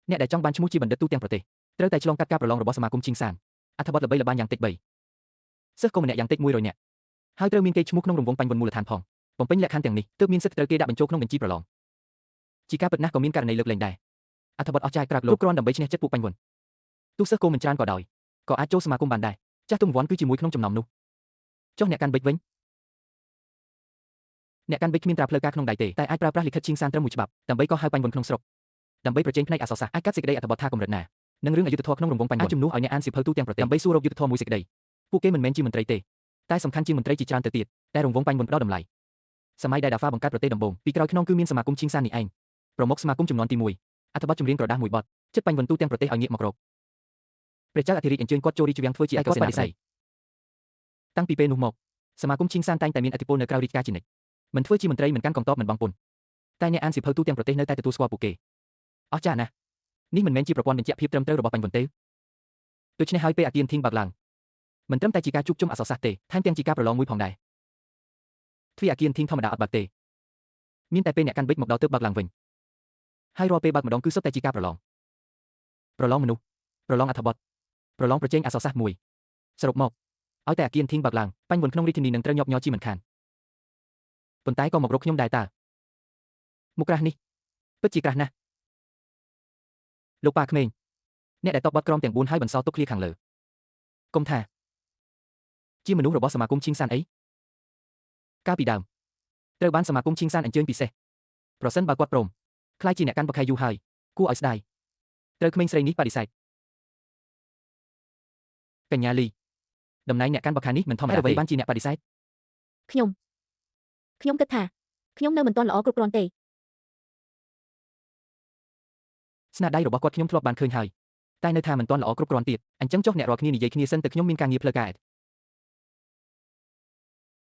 អ្នកដែលចង់បានឈ្មោះជាបណ្ឌិតទូទាំងប្រទេសត្រូវតែឆ្លងកាត់ការប្រឡងរបស់សមាគមឈីងសានអត្ថបទល្បីល្បាញយ៉ាងតិច3សិស្សកុម្មុយនីសយ៉ាងតិច100នាក់ហើយត្រូវមានកេរ្តិ៍ឈ្មោះក្នុងរង្វង់បញ្ញវន្តមូលដ្ឋានផងបំពេញលក្ខខណ្ឌទាំងនេះទើបមានសិទ្ធិត្រូវគេដាក់បញ្ចូលក្នុងបញ្ជីប្រឡងជាការពិតណាស់ក៏មានករណីលើកលែងដែរអត្ថបទអស្ចារ្យក្រៅលោកគ្រាន់ដើម្បីឈ្នះចិត្តពួកបញ្ញវន្តទោះសិស្សគោមិនច្រើនក៏ដោយក៏អាចចូលសមាគមបានដែរចាស់ទុំរង្វាន់គឺជាមួយក្នុងចំណោមនោះចុះអ្នកកាន់ប៊ិចវិញអ្នកកាន់ប៊ិចគ្មានត្រាផ្លូវការក្នុងដៃទេតែអាចប្រើប្រាស់លិខិតឈីងសានត្រឹមមួយច្បាប់ដើម្បីកោះហៅបញ្ញវន្តក្នុងស្រុកដើម្បីប្រជែងផ្នែកអក្សរសាស្ត្រអាចកាត់សេចក្តីអត្ថបទថាកម្រិតណានិងរឿងអយុត្តិធម៌ក្នុងរង្វង់បញ្ញវន្តអាចជំនួសឲ្យអ្នកអានសៀវភៅទូទាំងប្រទេសដើម្បីសួររកយុត្តិធម៌មួយសេចក្តីពួកគេមិនមែនជាមន្ត្រីទេតែសំខាន់ជាមន្ត្រីជាច្រើនទៅទៀតតែរង្វង់បញ្ញវន្តផ្ដល់តម្លៃសម័យដែលដាហ្វាបង្កើតប្រទេសដំបូងពីក្រោយខ្នងគឺមានសមាគមឈីងសាននេះឯងប្រមុខសមាគមចំនួនទី1អត្ថបទចម្រៀងក្រដាសមួយបទចិត្តបញ្ញវន្តទូទាំងប្រទេសឲ្យងាកមករកព្រះចៅអធិរាជអញ្ជើញគាត់ចូលរាជវាំងធ្វើជាឯកសេនាបតីតាំងពីពេលនោះមកសមាគមឈីងសានតែងតែមានឥទ្ធិពលនៅក្រៅរាជការជានិច្ចមិនធ្វើជាមន្ត្រីមិនកាន់កងទ័ពមិនបង់ពន្ធតែអ្នកអានសៀវភៅទូទាំងប្រទេសនៅតែទទួលស្គាល់ពួកគេអស្ចារ្យណាស់នេះមិនមែនជាប្រព័ន្ធបញ្ជាក់ភាពត្រឹមត្រូវរបស់បញ្ញវន្តទេដូច្នេះហើយពេលអាគៀនធីងបើកឡើងមិនត្រឹមតែជាការជួបជុំអក្សរសាស្ត្រទេថែមទាំងជាការប្រឡងមួយផងដែរទ្វារអាគៀនធីងធម្មតាអត់បើកទេមានតែពេលអ្នកកាន់ប៊ិចមកដល់ទើបបើកឡើងវិញហើយរាល់ពេលបើកម្ដងគឺសុទ្ធតែជាការប្រឡងមនុស្សប្រឡងអត្ថបទប្រឡងប្រជែងអក្សរសាស្ត្រមួយសរុបមកឲ្យតែអាគៀនធីងបើកឡើងបញ្ញវន្តក្នុងរាជធានីនឹងត្រូវញាប់ញ័រជាមិនខានប៉ុន្តែក៏មករកខ្ញុំដែរតើមុខក្រាស់នេះពិតជាក្រាស់ណាស់លោកប៉ាក្មេងអ្នកដែលតបបទក្រមទាំង4ហើយបន្សល់ទុកឃ្លាខាងលើកុំថាជាមនុស្សរបស់សមាគមឈីងសានអីកាលពីដើមត្រូវបានសមាគមឈីងសានអញ្ជើញពិសេសប្រសិនបើគាត់ព្រមខ្លាចជាអ្នកកាន់បកខែយូរហើយគួរឲ្យស្ដាយត្រូវក្មេងស្រីនេះបដិសេធកញ្ញាលីតំណែងអ្នកកាន់បកខែនេះមិនធម្មតាទេអ្វីបានជាអ្នកបដិសេធខ្ញុំគិតថាខ្ញុំនៅមិនទាន់ល្អគ្រប់គ្រាន់ទេស្នាដៃរបស់គាត់ខ្ញុំធ្លាប់បានឃើញហើយតែនៅថាមិនទាន់ល្អគ្រប់គ្រាន់ទៀតអញ្ចឹងចុះអ្នករាល់គ្នានិយាយគ្នាសិនទៅខ្ញុំមានការងារផ្លូវការឯត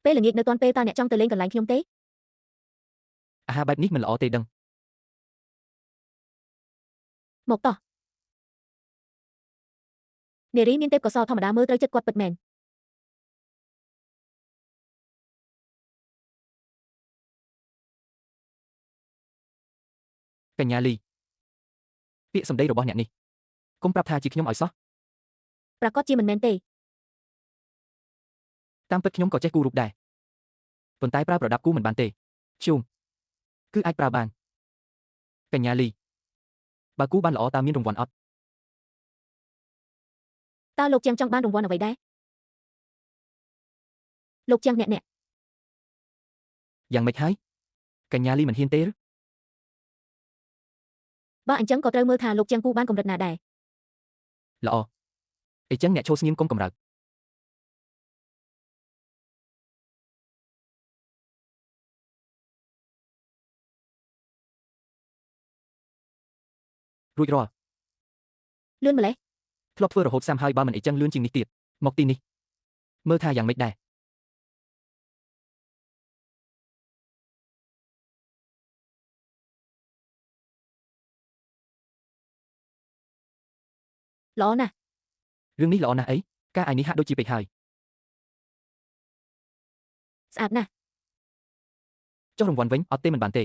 ពេលល្ងាចនៅទាន់ពេលតើអ្នកចង់ទៅលេងកន្លែងខ្ញុំទេអាហារបែបនេះមិនល្អទេដឹងមកតោះនារីមានទេពកោសល្យធម្មតាមើលត្រូវចិត្តគាត់ពិតមែនកញ្ញាលីពាក្យសម្ដីរបស់អ្នកនេះកុំប្រាប់ថាជាខ្ញុំឲ្យសោះប្រកាសជាមិនមែនទេតាមពិតខ្ញុំក៏ចេះគូររូបដែរប៉ុន្តែប្រើប្រដាប់គូមិនបានទេឈូងគឺអាចប្រើបានកញ្ញាលីបើគូបានល្អតើមានរង្វាន់អត់តើលោកជាងចង់បានរង្វាន់អ្វីដែរលោកជាងអ្នកយ៉ាងម៉េចហើយកញ្ញាលីមិនហ៊ានទេឬបើអញ្ចឹងក៏ត្រូវមើលថាលោកជាងគូបានកម្រិតណាដែរល្អអីចឹងអ្នកឈោស្ងៀមកុំកម្រើករួចរាល់លឿនម្លេះធ្លាប់ធ្វើរហូតសាំហើយបើមិនអីចឹងលឿនជាងនេះទៀតមកទីនេះមើលថាយ៉ាងម៉េចដែរល្អណាស់រឿងនេះល្អណាស់អីការអាយនេះហាក់ដូចជាពេកហើយស្អាតណាស់ចុះរង្វាន់វិញអត់ទេមិនបានទេ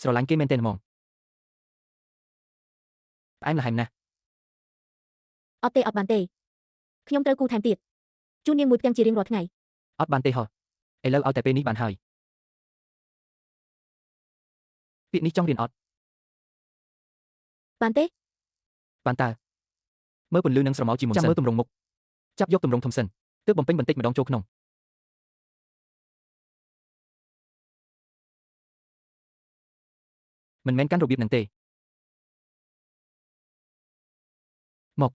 ស្រឡាញ់គេមែនទេហ្មងផ្អែមល្ហែមណាស់អត់ទេអត់បានទេខ្ញុំត្រូវគូថែមទៀតជូននាងមួយផ្ទាំងជារៀងរាល់ថ្ងៃអត់បានទេហោះឥឡូវឲ្យតែពេលនេះបានហើយពាក្យនេះចង់រៀនអត់បានទេបានតើមើលពន្លឺនឹងស្រមោលជាមុនសិនចាំមើលទម្រង់មុខចាប់យកទម្រង់ធំសិនទើបបំពេញបន្តិចម្ដងចូលក្នុងមិនមែនកាន់របៀបនឹងទេមក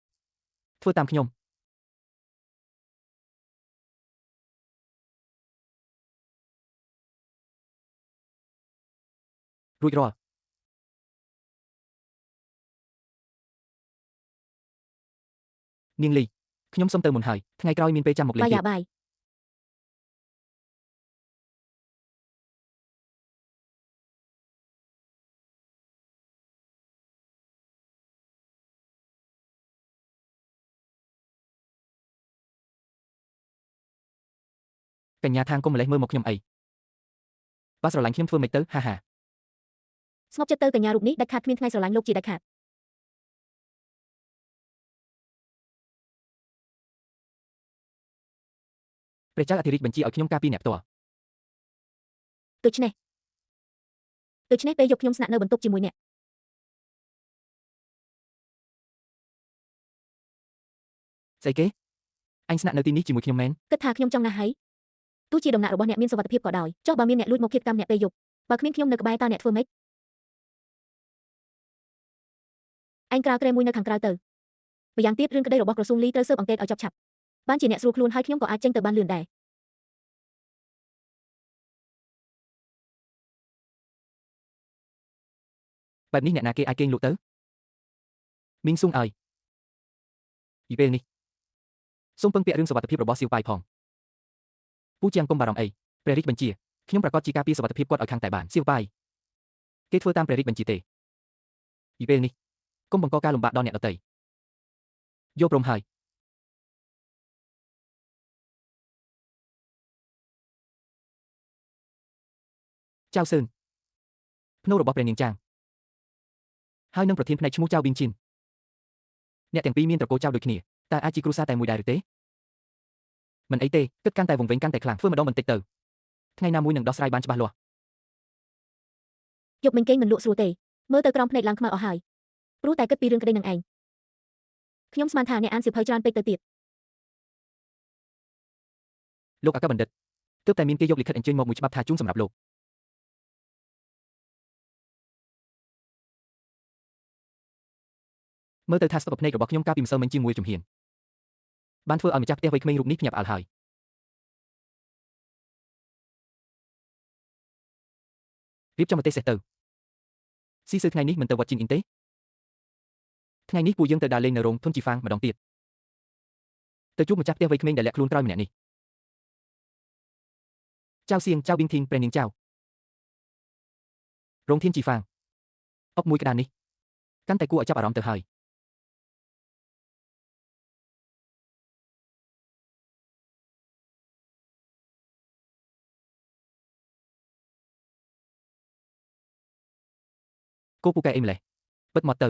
ធ្វើតាមខ្ញុំរួចរាល់នាងលីខ្ញុំសុំទៅមុនហើយថ្ងៃក្រោយមានពេលចាំមកលេងទៀតបាយ កញ្ញាថាងកុំម្លេះមើលមកខ្ញុំអីបើស្រឡាញ់ខ្ញុំធ្វើមិនទៅហាហា ស្ងប់ចិត្តទៅកញ្ញារូបនេះដាច់ខាតគ្មានថ្ងៃស្រឡាញ់លោកជាដាច់ខាត ព្រះចៅអធិរាជបញ្ជាឲ្យខ្ញុំការពារអ្នកផ្ទាល់ ដូច្នេះពេលយកខ្ញុំស្នាក់នៅបន្ទប់ជាមួយអ្នក ស្អីគេអញស្នាក់នៅទីនេះជាមួយខ្ញុំមែន គិតថាខ្ញុំចង់ណាស់ហើយទោះជាដំណាក់របស់អ្នកមានសុវត្ថិភាពក៏ដោយចុះបើមានអ្នកលួចមកគៀបកម្មអ្នកពេលយប់បើគ្មានខ្ញុំនៅក្បែរតើអ្នកធ្វើម៉េចឯងក្រៅក្រែមួយនៅខាងក្រៅទៅម្យ៉ាងទៀតរឿងក្តីរបស់ក្រសួងលីត្រូវស៊ើបអង្កេតឲ្យចប់ឆាប់បានជាអ្នកស្រួលខ្លួនហើយខ្ញុំក៏អាចចេញទៅបានលឿនដែរបែបនេះអ្នកណាគេអាចគេងលក់ទៅមីងស៊ុងអើយពីពេលនេះសូមពឹងពាក់រឿងសុវត្ថិភាពរបស់សៀវប៉ៃផងពូជាងកុំបារម្ភអីព្រះរាជបញ្ជាខ្ញុំប្រកាសជាការពារសុវត្ថិភាពគាត់ឲ្យខាងតែបានសៀវប៉ៃគេធ្វើតាមព្រះរាជបញ្ជាទេពីពេលនេះកុំបង្កការលំបាកដល់អ្នកដទៃយកព្រមហើយចៅសឿនភ្នូររបស់ព្រះនាងចាងហើយនឹងប្រធានផ្នែកឈ្មោះចៅប៊ីងជីនអ្នកទាំងពីរមានត្រកូលចៅដូចគ្នាតើអាចជាគ្រួសារតែមួយដែរឬទេមិនអីទេគិតកាន់តែវង្វេងកាន់តែខ្លាំងធ្វើម្ដងបន្តិចទៅថ្ងៃណាមួយនឹងដោះស្រាយបានច្បាស់លាស់យប់មិញគេងមិនលក់ស្រួលទេមើលទៅក្រំភ្នែកឡើងខ្មៅអស់ហើយព្រោះតែគិតពីរឿងក្តីនឹងឯងខ្ញុំស្មានថាអ្នកអានសៀវភៅច្រើនពេកទៅទៀតលោកអគ្គបណ្ឌិតទើបតែមានគេយកលិខិតអញ្ជើញមកមួយច្បាប់ថាជូនសម្រាប់លោកមើលទៅថាស្ទប់ភ្នែករបស់ខ្ញុំកាលពីម្សិលមិញជាមួយជំហានបានធ្វើឲ្យម្ចាស់ផ្ទះវ័យក្មេងរូបនេះភ្ញាក់ផ្អើលហើយរៀបចំប្រទេសសេះទៅស៊ីសឺថ្ងៃនេះមិនទៅវត្តជីនអ៊ីនទេថ្ងៃនេះពួកយើងទៅដើរលេងនៅរោងធុនជីហ្វាងម្ដងទៀតទៅជួបម្ចាស់ផ្ទះវ័យក្មេងដែលលាក់ខ្លួនក្រោយម្នាក់នេះចៅសៀងចៅប៊ីងធីងព្រះនាងចៅរោងធានជីហ្វាងអុកមួយក្តារនេះកាន់តែគួរឲ្យចាប់អារម្មណ៍ទៅហើយគោពូកែអីម្លេះពិតមកទៅ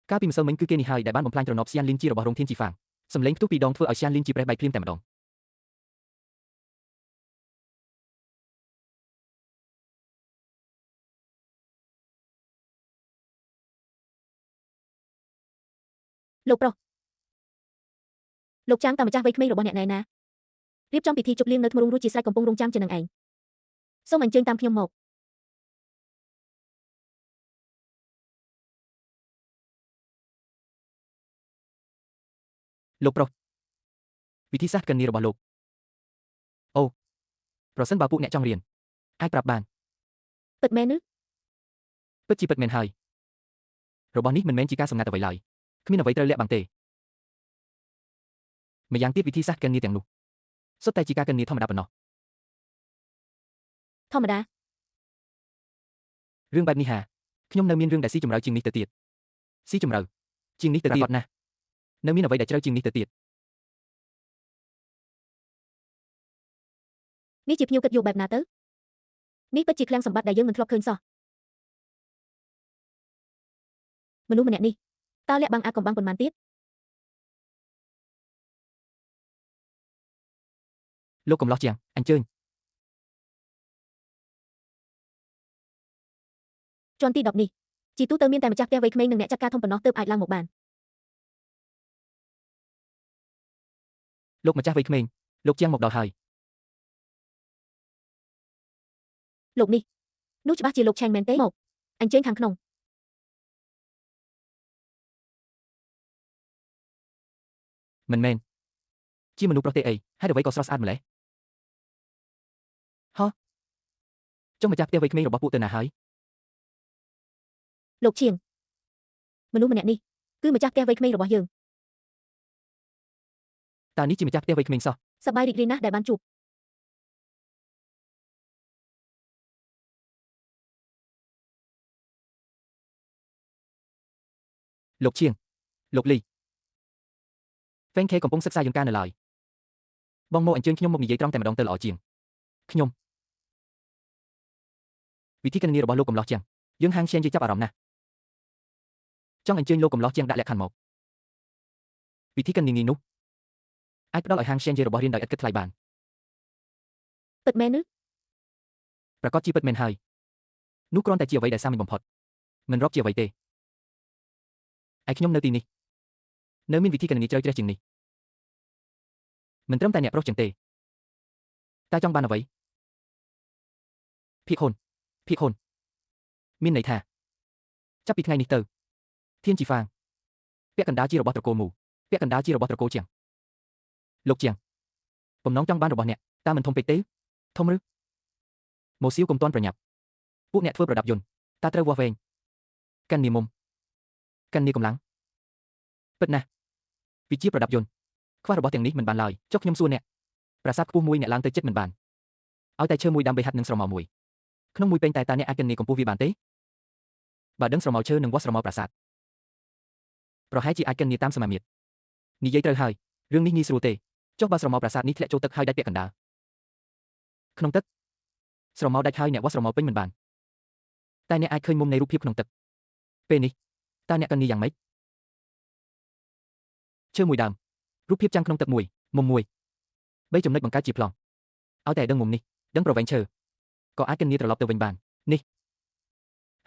កាលពីម្សិលមិញគឺគេនេះហើយដែលបានបំផ្លាញទ្រនាប់សៀនលីនជីរបស់រោងធានជីហ្វាងសម្លេងផ្ទុះពីរដងធ្វើឲ្យសៀនលីនជីប្រេះបែកភ្លាមតែម្ដងលោកប្រុសលោកចាំងតាមម្ចាស់វ័យក្មេងរបស់អ្នកណែណារៀបចំពិធីជប់លៀងនៅថ្មរងរួចជាស្រេចកំពុងរងចាំជានឹងឯងសូមអញ្ជើញតាមខ្ញុំមកលោកប្រុសវិធីសាស្ត្រកិននីរបស់លោកអូប្រសិនបើពួកអ្នកចង់រៀនអាចប្រាប់បានពិតមែនឬពិតជាពិតមែនហើយរបស់នេះមិនមែនជាការសម្ងាត់អ្វីឡើយគ្មានអ្វីត្រូវលាក់បាំងទេម្យ៉ាងទៀតវិធីសាស្ត្រកិននីទាំងនោះសុទ្ធតែជាការកិននីធម្មតាប៉ុណ្ណោះធម្មតារឿងបែបនេះហាខ្ញុំនៅមានរឿងដែលស៊ីជម្រៅជាងនេះទៅទៀតស៊ីជម្រៅជាងនេះទៅទៀតណាស់នៅមានអ្វីដែលជ្រៅជាងនេះទៅទៀតនេះជាភ្ញៀវគិតយកបែបណាទៅនេះពិតជាឃ្លាំងសម្បត្តិដែលយើងមិនធ្លាប់ឃើញសោះមនុស្សម្នាក់នេះតើលាក់បាំងអាចកំបាំងប៉ុន្មានទៀតលោកកំឡោះជាងអញ្ជើញជាន់ទី10នេះជីទូទៅមានតែម្ចាស់ផ្ទះវ័យក្មេងនិងអ្នកចាត់ការធំប៉ុណ្ណោះទើបអាចឡើងមកបានលោកម្ចាស់វ័យក្មេងលោកជាងមកដល់ហើយលោកនេះនោះច្បាស់ជាលោកឆេងមែនទេមកអញ្ជើញខាងក្នុងមិនមែនជាមនុស្សប្រុសទេអីហើយអ្វីក៏ស្រស់ស្អាតម្ល៉េះហ៎ចុះម្ចាស់ផ្ទះវ័យក្មេងរបស់ពួកទៅណាហើយលោកឈៀងមនុស្សម្នាក់នេះគឺម្ចាស់ផ្ទះវ័យក្មេងរបស់យើងតើនេះជាម្ចាស់ផ្ទះវ័យក្មេងសោះសប្បាយរីករាយណាស់ដែលបានជួបលោកឈៀងលោកលី Fan K កំពុងសិក្សាយន្តការនៅឡើយបងមកអញ្ជើញខ្ញុំមកនិយាយត្រង់តែម្ដងទៅល្អជាងខ្ញុំវិធីគណនារបស់លោកកំឡោះជាងយើងហាងឈៀននិយាយចាប់អារម្មណ៍ណាស់ចង់អញ្ជើញលោកកំឡោះជាងដាក់លក្ខខណ្ឌមកវិធីគណនានេះនោះអាចផ្ដល់ឲ្យហាងឈៀននិយាយរបស់រៀនដោយឥតគិតថ្លៃបាន ពិតមែនឬ ប្រកាសជាពិតមែនហើយនោះគ្រាន់តែជាអ្វីដែលសាមញ្ញបំផុតមិនរាប់ជាអ្វីទេឯខ្ញុំនៅទីនេះនៅមានវិធីគណនាជ្រៅជ្រះជាងនេះមិនត្រឹមតែអ្នកប្រុសជាងទេតែចង់បានអ្វីភាគហ៊ុនមានន័យថាចាប់ពីថ្ងៃនេះទៅធានជីហ្វាងពាក់កណ្ដាលជារបស់ត្រកូលមូពាក់កណ្ដាលជារបស់ត្រកូលជាងលោកជាងបំណងចង់បានរបស់អ្នកតើមិនធំពេកទេធំឬម៉ូស៊ីវកុំទាន់ប្រញាប់ពួកអ្នកធ្វើប្រដាប់យន្តតើត្រូវវាស់វែងកាន់នាមុំកាន់នាកម្លាំងពិតណាស់វិជាប្រដាប់យន្តខ្វះរបស់ទាំងនេះមិនបានឡើយចុះខ្ញុំសួរអ្នកប្រាសាទខ្ពស់មួយអ្នកឡើងទៅចិត្តមិនបានឲ្យតែឈើមួយដើម្បីហាត់នឹងស្រមោលមួយក្នុងមួយពេញតែតើអ្នកអាចកាន់នាកម្ពស់វាបានទេបើដឹងស្រមោលឈើនិងវាស់ស្រមោលប្រាសាទប្រហែលជាអាចកាន់នាតាមសមាមាត្រនិយាយត្រូវហើយរឿងនេះងាយស្រួលទេចុះបើស្រមោលប្រាសាទនេះធ្លាក់ចូលទឹកហើយដាច់ពាក់កណ្ដាលក្នុងទឹកស្រមោលដាច់ហើយអ្នកវាស់ស្រមោលពេញមិនបានតែអ្នកអាចឃើញមុំនៃរូបភាពក្នុងទឹកពេលនេះតើអ្នកកាន់នាយ៉ាងម៉េចឈើមួយដើមរូបភាពចាំងក្នុងទឹកមួយមុំមួយ3ចំណុចបង្កើតជាប្លង់ឲ្យតែដឹងមុំនេះដឹងប្រវែងឈើក៏អាចកាន់នាត្រឡប់ទៅវិញបាននេះ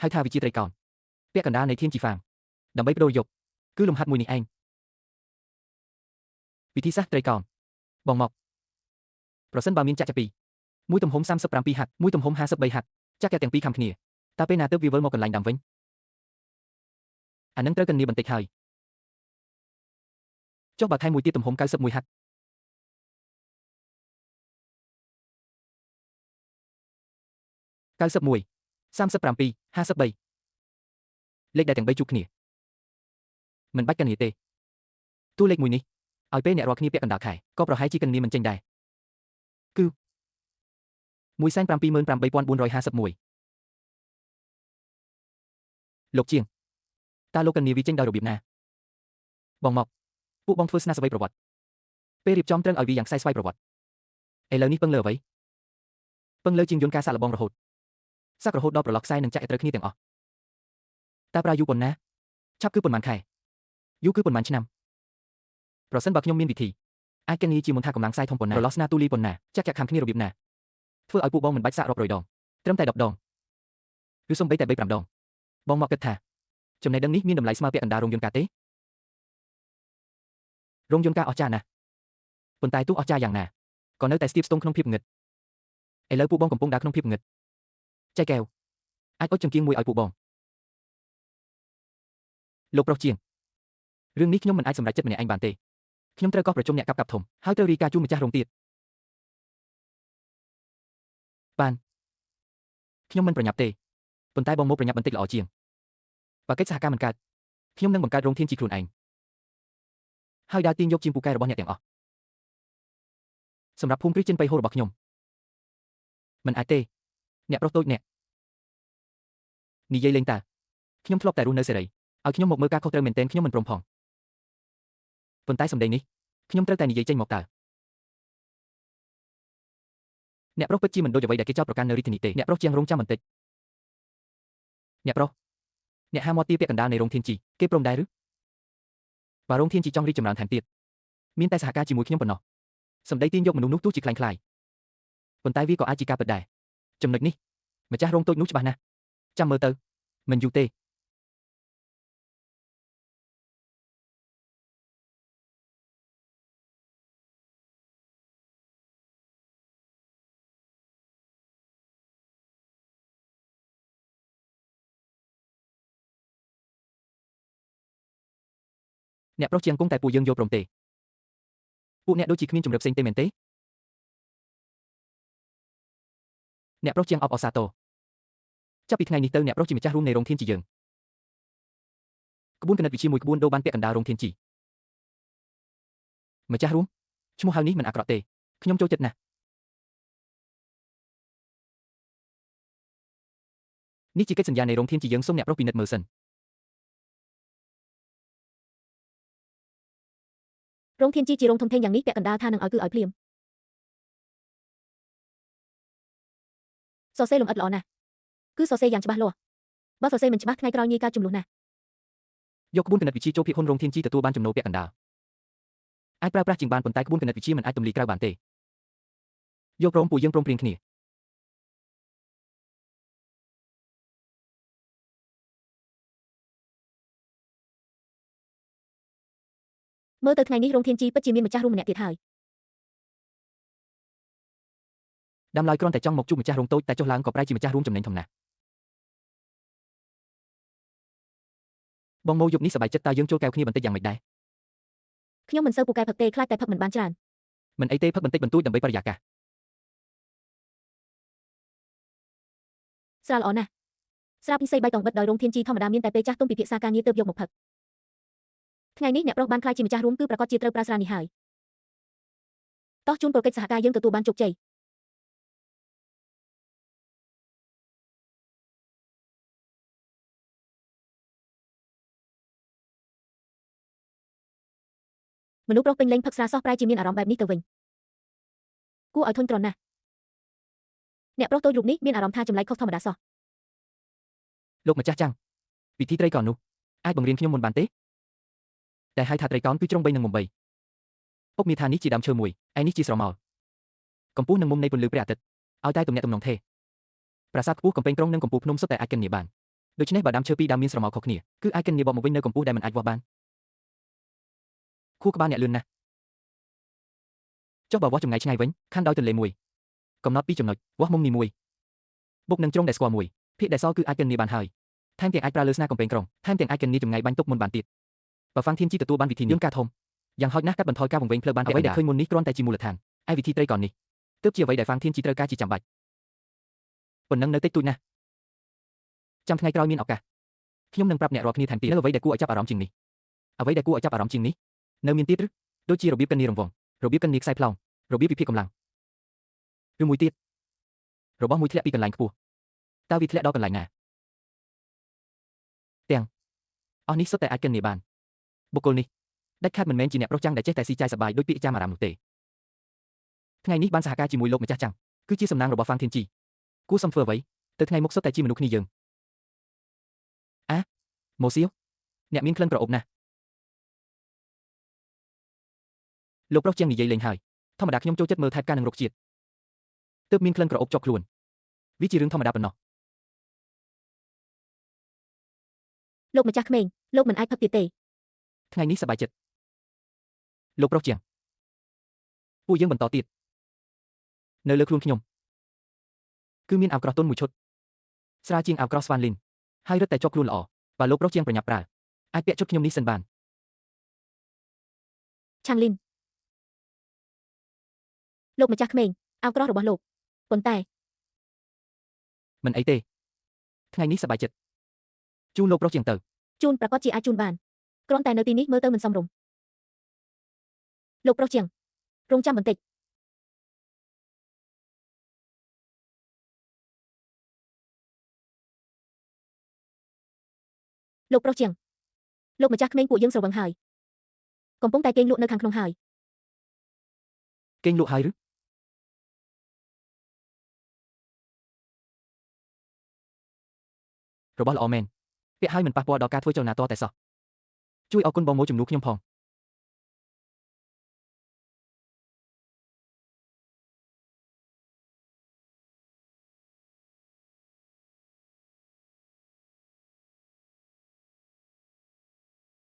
ហៅថាវិជាត្រីកោណពាក់កណ្ដាលនៃធានជីហ្វាងដើម្បីបដូរយកគឺលំហាត់មួយនេះឯងវិធីសាស្ត្រត្រីកោណបងមកប្រសិនបើមានចាក់ពីមួយទំហំ37ហត្ថមួយទំហំ53ហត្ថចាក់កែទាំងពីរខំគ្នាតើពេលណាទើបវាវិលមកកន្លែងដើមវិញអានឹងត្រូវកាន់នាបន្តិចហើយចុះបើថែមមួយទៀតទំហំ91ហត្ថ91 37 53លេខដែលទាំង3ជួបគ្នាមិនបាច់កាន់នាទេតួលេខមួយនេះឲ្យពេលអ្នករាល់គ្នាពាក់កណ្ដាលខែក៏ប្រហែលជាកាន់នាមិនចេញដែរគឺ1,78,451លោកជាងតើលោកកាន់នាវាចេញដោយរបៀបណាបងមកពួកបងធ្វើស្នាស្វ័យប្រវត្តិពេលរៀបចំត្រឹងឲ្យវាយ៉ាងខ្សែស្វ័យប្រវត្តិឥឡូវនេះពឹងលើអ្វីពឹងលើជាងយន្តការសាក់លបងរហូតសាក់រហូតដល់ប្រឡោះខ្សែនឹងចាក់ឲ្យត្រូវគ្នាទាំងអស់តើប្រើយូរប៉ុណ្ណាឆាប់គឺប៉ុន្មានខែយូរគឺប៉ុន្មានឆ្នាំប្រសិនបើខ្ញុំមានវិធីអាចកាន់នាជាមុនថាកម្លាំងខ្សែធំប៉ុណ្ណាប្រឡោះស្នាទូលីប៉ុណ្ណាចាក់ខំគ្នារបៀបណាធ្វើឲ្យពួកបងមិនបាច់សាក់រាប់រយដងត្រឹមតែ10ដងឬសូម្បីតែ3-5ដងបងមកគិតថាចំណេះដឹងនេះមានតម្លៃស្មើពាក់កណ្ដាលរោងយន្តការទេរោងយន្តការអស្ចារ្យណាស់ប៉ុន្តែទោះអស្ចារ្យយ៉ាងណាក៏នៅតែស្ទាបស្ទង់ក្នុងភាពងឹតឥឡូវពួកបងកំពុងដើរក្នុងភាពងឹតចែកកែវអាចអុជចង្គៀងមួយឲ្យពួកបងលោកប្រុសជាងរឿងនេះខ្ញុំមិនអាចសម្រេចចិត្តម្នាក់ឯងបានទេខ្ញុំត្រូវកោះប្រជុំអ្នកកាប់ធំហើយត្រូវរាយការណ៍ជូនម្ចាស់រោងទៀតបានខ្ញុំមិនប្រញាប់ទេប៉ុន្តែបងមកប្រញាប់បន្តិចល្អជាងបើកិច្ចសហការមិនកើតខ្ញុំនឹងបង្កើតរោងធានជីខ្លួនឯងហើយដើរទាញយកជាងពូកែរបស់អ្នកទាំងអស់សម្រាប់ភូមិព្រឹសចិនបៃហូរបស់ខ្ញុំមិនអាចទេអ្នកប្រុសតូចអ្នកនិយាយលេងតើខ្ញុំធ្លាប់តែរស់នៅសេរីឲ្យខ្ញុំមកមើលការខុសត្រូវមែនទែនខ្ញុំមិនព្រមផងប៉ុន្តែសម្ដីនេះខ្ញុំត្រូវតែនិយាយចេញមកតើអ្នកប្រុសពិតជាមិនដូចអ្វីដែលគេចោទប្រកាន់នៅរាជធានីទេអ្នកប្រុសជាងរងចាំបន្តិចអ្នកប្រុសអ្នកហាមាត់ទាពាក់កណ្ដាលនៃរោងធានជីគេព្រមដែរឬបើរោងធានជីចង់រីកចម្រើនថែមទៀតមានតែសហការជាមួយខ្ញុំប៉ុណ្ណោះសម្ដីទាញយកមនុស្សនោះទោះជាខ្លាំងខ្លាយប៉ុន្តែវាក៏អាចជាការពិតដែរចំណុចនេះម្ចាស់រោងតូចនោះច្បាស់ណាស់ចាំមើលទៅមិនយូរទេអ្នកប្រុសជាងគង់តែពួកយើងយកព្រមទេពួកអ្នកដូចជាគ្មានជំរឿផ្សេងទេមែនទេអ្នកប្រុសជាងអបអសាទរចាប់ពីថ្ងៃនេះទៅអ្នកប្រុសជាម្ចាស់រួមនៃរោងធានជីយើងក្បួនគណិតវិទ្យាមួយក្បួនដូរបានពាក់កណ្ដាលរោងធានជីម្ចាស់រួមឈ្មោះហៅនេះមិនអាក្រក់ទេខ្ញុំចូលចិត្តណាស់នេះជាកិច្ចសន្យានៃរោងធានជីយើងសូមអ្នកប្រុសពិនិត្យមើលសិនរោងធានជីយើងមាន 1,78,451 តួលេខ រោងធានជីជារោងធំធេងយ៉ាងនេះពាក់កណ្ដាលថានឹងឲ្យគឺឲ្យភ្លាមសរសេរលម្អិតល្អណាស់គឺសរសេរយ៉ាងច្បាស់លាស់បើសរសេរមិនច្បាស់ថ្ងៃក្រោយងាយកើតចំនួនណាស់យកក្បួនគណិតវិទ្យាចូលភាគហ៊ុនរោងធានជីទទួលបានចំណូលពាក់កណ្ដាលអាចប្រើប្រាស់ជាងបានប៉ុន្តែក្បួនគណិតវិទ្យាមិនអាចទម្លាយក្រៅបានទេយករោមពួកយើងព្រមព្រៀងគ្នាមើលទៅថ្ងៃនេះរោងធានជីពិតជាមានម្ចាស់រួមម្នាក់ទៀតហើយដើមឡើយគ្រាន់តែចង់មកជួបម្ចាស់រោងតូចតែចុះឡើងក៏ប្រែជាម្ចាស់រួមចំណេញធំណាស់បងម៉ូយប់នេះសប្បាយចិត្តតើយើងចូលកែវគ្នាបន្តិចយ៉ាងម៉េចដែរខ្ញុំមិនសូវពូកែផឹកទេខ្លាចតែផឹកមិនបានច្រើនមិនអីទេផឹកបន្តិចបន្តួចដើម្បីបរិយាកាសស្រាលល្អណាស់ស្រាបពិសេសបៃតងបិទដោយរោងធានជីធម្មតាមានតែពេលចាស់ទុំពិភាក្សាការងារទើបយកមកផឹកថ្ងៃនេះអ្នកប្រុសបានខ្លាចជាម្ចាស់រួមគឺប្រកាសជាត្រូវប្រើស្រានេះហើយតោះជូនប្រកិច្ចសហការយើងទទួលបានជោគជ័យមនុស្សប្រុសពេញលេញផឹកស្រាសោះប្រែជាមានអារម្មណ៍បែបនេះទៅវិញគួរឲ្យធុញទ្រាន់ណាស់អ្នកប្រុសតូចរូបនេះមានអារម្មណ៍ថាចម្លែកខុសធម្មតាសោះលោកម្ចាស់ចាំងពិធីត្រីកោណនោះអាចបង្រៀនខ្ញុំមុនបានទេតែហៅថាត្រីកោណគឺជ្រុង3និងមុំ3ពុកមានថានេះជាដើមឈើមួយឯនេះជាស្រមោលកម្ពស់និងមុំនៃពន្លឺព្រះអាទិត្យឲ្យតែទំនាក់ទំនងទេប្រាសាទខ្ពស់កំពែងក្រុងនិងកំពូលភ្នំសុទ្ធតែអាចកិននីបានដូច្នេះបើដើមឈើពីរដើមមានស្រមោលខុសគ្នាគឺអាចកិននីបកមកវិញនៅកម្ពស់ដែលមិនអាចវាស់បានខួរក្បាលអ្នកលឿនណាស់ចុះបើវាស់ចម្ងាយឆ្ងាយវិញខណ្ឌដោយទន្លេមួយកំណត់ពីចំណុចវាស់មុំនីមួយបុកនឹងជ្រុងដែលស្គាល់មួយភាគដែលសគឺអាចកិននីបានហើយថែមទាំងអាចប្រើលើស្នាកំពែងក្រុងថែមទាំងអាចកិននីចម្ងាយបាញ់ទុកមុនបានទៀតបើហ្វាំងធានជីទទួលបានវិធីនេះយើងការធំយ៉ាងហោចណាស់កាត់បន្ថយការវង្វេងផ្លូវបានអ្វីដែលឃើញមុននេះគ្រាន់តែជាមូលដ្ឋានឯវិធីត្រីកោណនេះទើបជាអ្វីដែលហ្វាំងធានជីត្រូវការជាចាំបាច់ប៉ុណ្ណឹងនៅតិចតួចណាស់ចាំថ្ងៃក្រោយមានឱកាសខ្ញុំនឹងប្រាប់អ្នករាល់គ្នាថែមទៀតនៅអ្វីដែលគួរឲ្យចាប់អារម្មណ៍ជាងនេះអ្វីដែលគួរឲ្យចាប់អារម្មណ៍ជាងនេះនៅមានទៀតឬដូចជារបៀបកិននីរង្វង់របៀបកិននីខ្សែប្លង់របៀបវិភាគកម្លាំងឬមួយទៀតរបស់មួយធ្លាក់ពីកន្លែងខ្ពស់តើវាធ្លាក់ដល់កន្លែងណាទាំងអស់នេះសុទ្ធតែអាចកិននីបានបុគ្គលនេះដាច់ខាតមិនមែនជាអ្នកប្រុសចាំងដែលចេះតែស៊ីចាយសប្បាយដោយពាក្យចាមអារ៉ាមនោះទេថ្ងៃនេះបានសហការជាមួយលោកម្ចាស់ចាំងគឺជាសំណាងរបស់ហ្វាំងធានជីគួរសំធ្វើអ្វីទៅថ្ងៃមុខសុទ្ធតែជាមនុស្សគ្នាយើងម៉ូសៀវអ្នកមានក្លិនក្រអូបណាស់លោកប្រុសជាងនិយាយលេងហើយធម្មតាខ្ញុំចូលចិត្តមើលថែបការនឹងរុក្ខជាតិទើបមានក្លិនក្រអូបជាប់ខ្លួនវាជារឿងធម្មតាប៉ុណ្ណោះលោកម្ចាស់ក្មេងលោកមិនអាចផឹកទៀតទេថ្ងៃនេះសប្បាយចិត្តលោកប្រុសជាងពួកយើងបន្តទៀតនៅលើខ្លួនខ្ញុំគឺមានអាវក្រោះទុនមួយឈុតស្រាលជាងអាវក្រោះស្វានលីនហើយរឹតតែជាប់ខ្លួនល្អបើលោកប្រុសជាងប្រញាប់ប្រើអាចពាក់ជុតខ្ញុំនេះសិនបានឆាងលីនលោកម្ចាស់ក្មេងអាវក្រោះរបស់លោកប៉ុន្តែមិនអីទេថ្ងៃនេះសប្បាយចិត្តជូនលោកប្រុសជាងទៅជូនប្រកាសជាអាចជូនបានគ្រាន់តែនៅទីនេះមើលទៅមិនសមរម្យលោកប្រុសជាងរងចាំបន្តិចលោកប្រុសជាងលោកម្ចាស់ក្មេងពួកយើងស្រវឹងហើយកំពុងតែគេងលក់នៅខាងក្នុងហើយគេងលក់ហើយឬរបស់ល្អមែនពាក់ហើយមិនប៉ះពាល់ដល់ការធ្វើចលនាតតែសោះជួយអរគុណបងម៉ូជំនួសខ្ញុំផង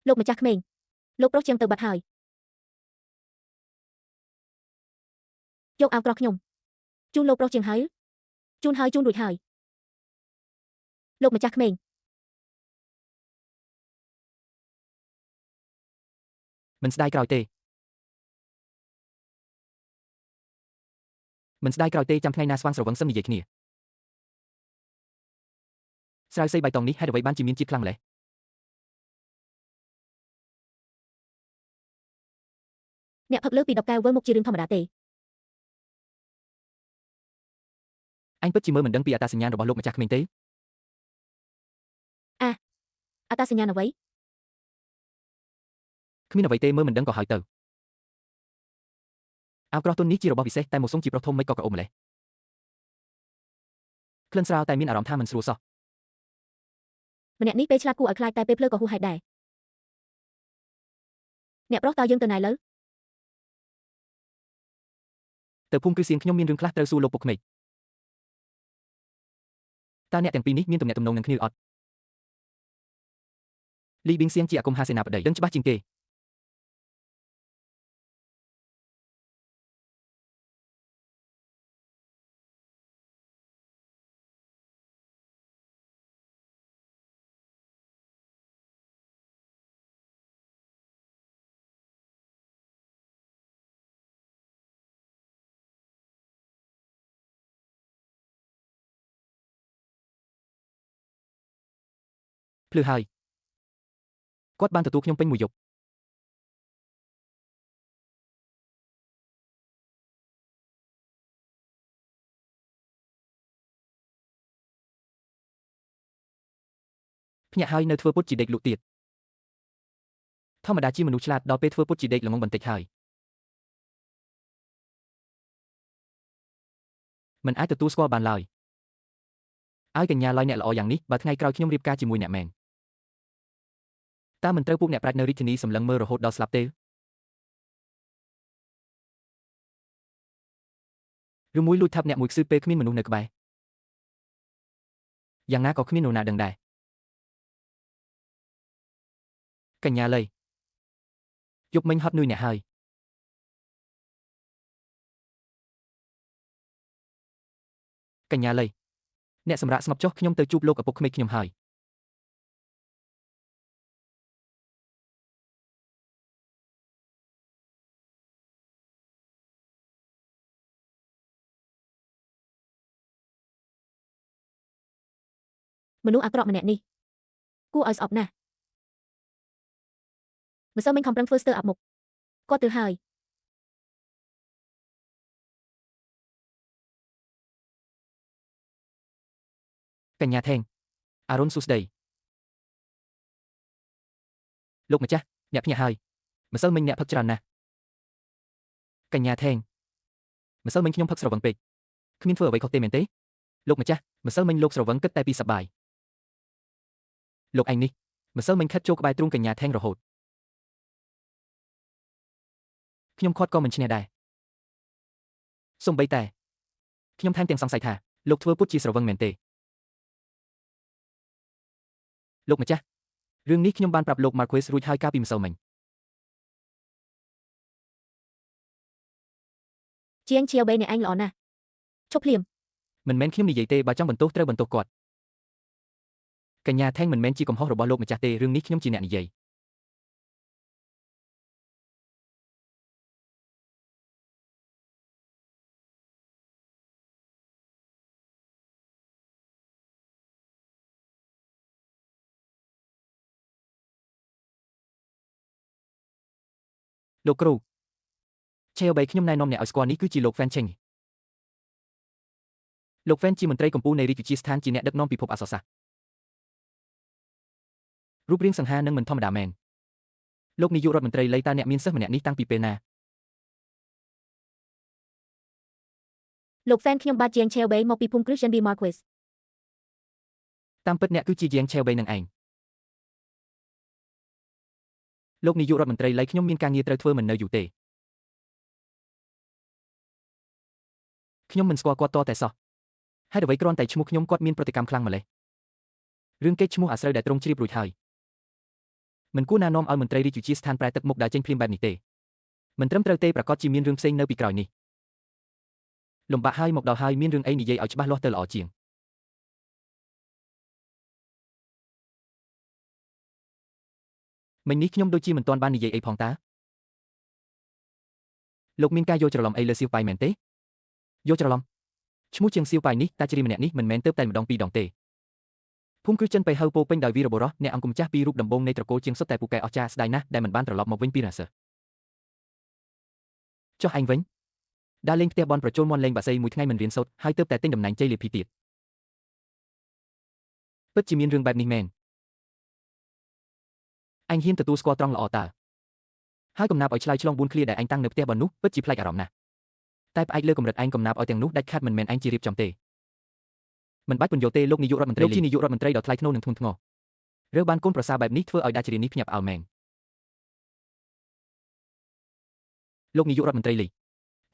លោកម្ចាស់ក្មេងលោកប្រុសជាងទៅបាត់ហើយយកអាវក្រោះខ្ញុំជូនលោកប្រុសជាងហើយជូនរួចហើយលោកម្ចាស់ក្មេងមិនស្ដាយក្រោយទេមិនស្ដាយក្រោយទេចាំថ្ងៃណាស្វាងស្រវឹងសឹមនិយាយគ្នាស្រាវសីបៃតងនេះហេតុអ្វីបានជាមានជាតិខ្លាំងម្ល៉េះអ្នកផឹកលើពី10កែវវិលមុខជារឿងធម្មតាទេអញពិតជាមើលមិនដឹងពីអត្តសញ្ញាណរបស់លោកម្ចាស់ក្មេងទេអត្តសញ្ញាណអ្វីគ្មានអ្វីទេមើលមិនដឹងក៏ហើយទៅ អាវក្រោះទុននេះជារបស់ពិសេសតែមកសុំជាប្រុសធំមិនក៏ក្រអូបម្លេះក្លិនស្រាលតែមានអារម្មណ៍ថាមិនស្រួលសោះ ម្នាក់នេះពេលឆ្លាតគួរឲ្យខ្លាចតែពេលភ្លើក៏ហួសហេតុដែរអ្នកប្រុសតើយើងទៅណាឥឡូវ ទៅភូមិគ្រឹះសៀងខ្ញុំមានរឿងខ្លះត្រូវសួរលោកពុកក្មេកតើអ្នកទាំងពីរនេះមានទំនាក់ទំនងនឹងគ្នាអត់លីប៊ីងសៀងជាអាគមហាសេនាបតីដឹងច្បាស់ជាងគេភ្លឺហើយគាត់បានទទួលខ្ញុំពេញមួយយប់ភ្ញាក់ហើយនៅធ្វើពុតជាដេកលក់ទៀតធម្មតាជាមនុស្សឆ្លាតដល់ពេលធ្វើពុតជាដេកល្ងងបន្តិចហើយមិនអាចទទួលស្គាល់បានឡើយឲ្យកញ្ញាឡើយអ្នកល្អយ៉ាងនេះបើថ្ងៃក្រោយខ្ញុំរៀបការជាមួយអ្នកមែនតើមិនត្រូវពួកអ្នកប្រាជ្ញនៅរាជធានីសម្លឹងមើលរហូតដល់ស្លាប់ទេឬមួយលួចថាប់អ្នកមួយខ្សឹបពេលគ្មានមនុស្សនៅក្បែរយ៉ាងណាក៏គ្មាននរណាដឹងដែរកញ្ញាលីយប់មិញហត់នឿយអ្នកហើយកញ្ញាលីអ្នកសម្រាប់ស្ងប់ចុះខ្ញុំទៅជួបលោកឪពុកក្មេកខ្ញុំហើយមនុស្សអាក្រក់ម្នាក់នេះគួរឲ្យស្អប់ណាស់ម្សិលមិញខំប្រឹងធ្វើស្ទើរអាប់មុខគាត់ទៅហើយកញ្ញាថេងអរុនសុស្ដីលោកម្ចាស់អ្នកភ្ញាក់ហើយម្សិលមិញអ្នកផឹកច្រើនណាស់កញ្ញាថេងម្សិលមិញខ្ញុំផឹកស្រវឹងពេកគ្មានធ្វើអ្វីខុសទេមែនទេលោកម្ចាស់ម្សិលមិញលោកស្រវឹងគិតតែពីសប្បាយលោកឯងនេះម្សិលមិញខិតចូលក្បែរទ្រូងកញ្ញាថេងរហូតខ្ញុំខាត់ក៏មិនឈ្នះដែរសូម្បីតែខ្ញុំថែមទាំងសង្ស័យថាលោកធ្វើពុតជាស្រវឹងមែនទេលោកម្ចាស់រឿងនេះខ្ញុំបានប្រាប់លោក Marquez រួចហើយកាលពីម្សិលមិញជាងឈៀវបេអ្នកឯងល្អណាស់ឈប់ភ្លាមមិនមែនខ្ញុំនិយាយទេបើចង់បន្ទោសត្រូវបន្ទោសគាត់កញ្ញាថេងមិនមែនជាកំហុសរបស់លោកម្ចាស់ទេរឿងនេះខ្ញុំជាអ្នកនិយាយលោកគ្រូឆេអូបីខ្ញុំណែនាំអ្នកឲ្យស្គាល់នេះគឺជាលោក Fan Cheng លោក Fan ជាមន្ត្រីកម្ពុជានៃរាជវិទ្យាស្ថានជាអ្នកដឹកនាំពិភពអក្សរសាស្ត្ររូបរាងសង្ហានឹងមិនធម្មតាមែនលោកនាយករដ្ឋមន្ត្រីលីតើអ្នកមានសិស្សម្នាក់នេះតាំងពីពេលណាលោក Fan ខ្ញុំបាទជាងឈៀវបេមកពីភូមិគ្រឹះ Janby Marquez តាមពិតអ្នកគឺជាជាងឆេអូបីនឹងឯងលោកនាយករដ្ឋមន្ត្រីលីខ្ញុំមានការងារត្រូវធ្វើមិននៅយូរទេខ្ញុំមិនស្គាល់គាត់តតែសោះហេតុអ្វីគ្រាន់តែឈ្មោះខ្ញុំគាត់មានប្រតិកម្មខ្លាំងម្ល៉េះរឿងកេរ្តិ៍ឈ្មោះអាស្រូវដែលទ្រង់ជ្រាបរួចហើយមិនគួរណែនាំឲ្យមន្ត្រីរាជវិទ្យាស្ថានប្រែទឹកមុខដើរចេញភ្លាមបែបនេះទេមិនត្រឹមត្រូវទេប្រកាសជាមានរឿងផ្សេងនៅពីក្រោយនេះលំបាកហើយមកដល់ហើយមានរឿងអីនិយាយឲ្យច្បាស់លាស់ទៅល្អជាងមិញនេះខ្ញុំដូចជាមិនទាន់បាននិយាយអីផងតាលោកមានការយល់ច្រឡំអីលើសៀវប៉ៃមែនទេយល់ច្រឡំឈ្មោះជាងសៀវប៉ៃនេះតាជ្រីម្នាក់នេះមិនមែនទៅតែម្ដងពីរដងទេភូមិគ្រឹះចិនបៃហៅពោពេញដោយវីរបុរសអ្នកអង្គម្ចាស់ពីររូបដំបូងនៃត្រកូលជាងសុទ្ធតែពូកែអស្ចារ្យស្ដាយណាស់ដែលមិនបានត្រឡប់មកវិញពីរសើចុះឯងវិញដើរលេងផ្ទះបនប្រជុលមន់លេងបាសីមួយថ្ងៃមិនរៀនសូត្រហើយទើបតែទិញតំណែងជ័យលាភីទៀតពិតជាមានរឿងបែបនេះមែនអញហ៊ានទទួលស្គាល់ត្រង់ល្អតើហើយកំណាប់ឲ្យឆ្លើយឆ្លង4ឃ្លាដែលអញតាំងនៅផ្ទះបននោះពិតជាប្លែកអារម្មណ៍ណាស់ តែផ្អែកលើកម្រិតឯងកំណាព្យឲ្យទាំងនោះដាច់ខាតមិនមែនឯងជារៀបចំទេមិនបាច់ពន្យល់ទេលោកនាយករដ្ឋមន្ត្រីលោកជានាយករដ្ឋមន្ត្រីដ៏ថ្លៃថ្នូរនិងធ្ងន់ធ្ងររើបានកូនប្រសារបែបនេះធ្វើឲ្យដាច់ជ្រៀននេះភ្ញាក់ផ្អើលមែនលោកនាយករដ្ឋមន្ត្រីលី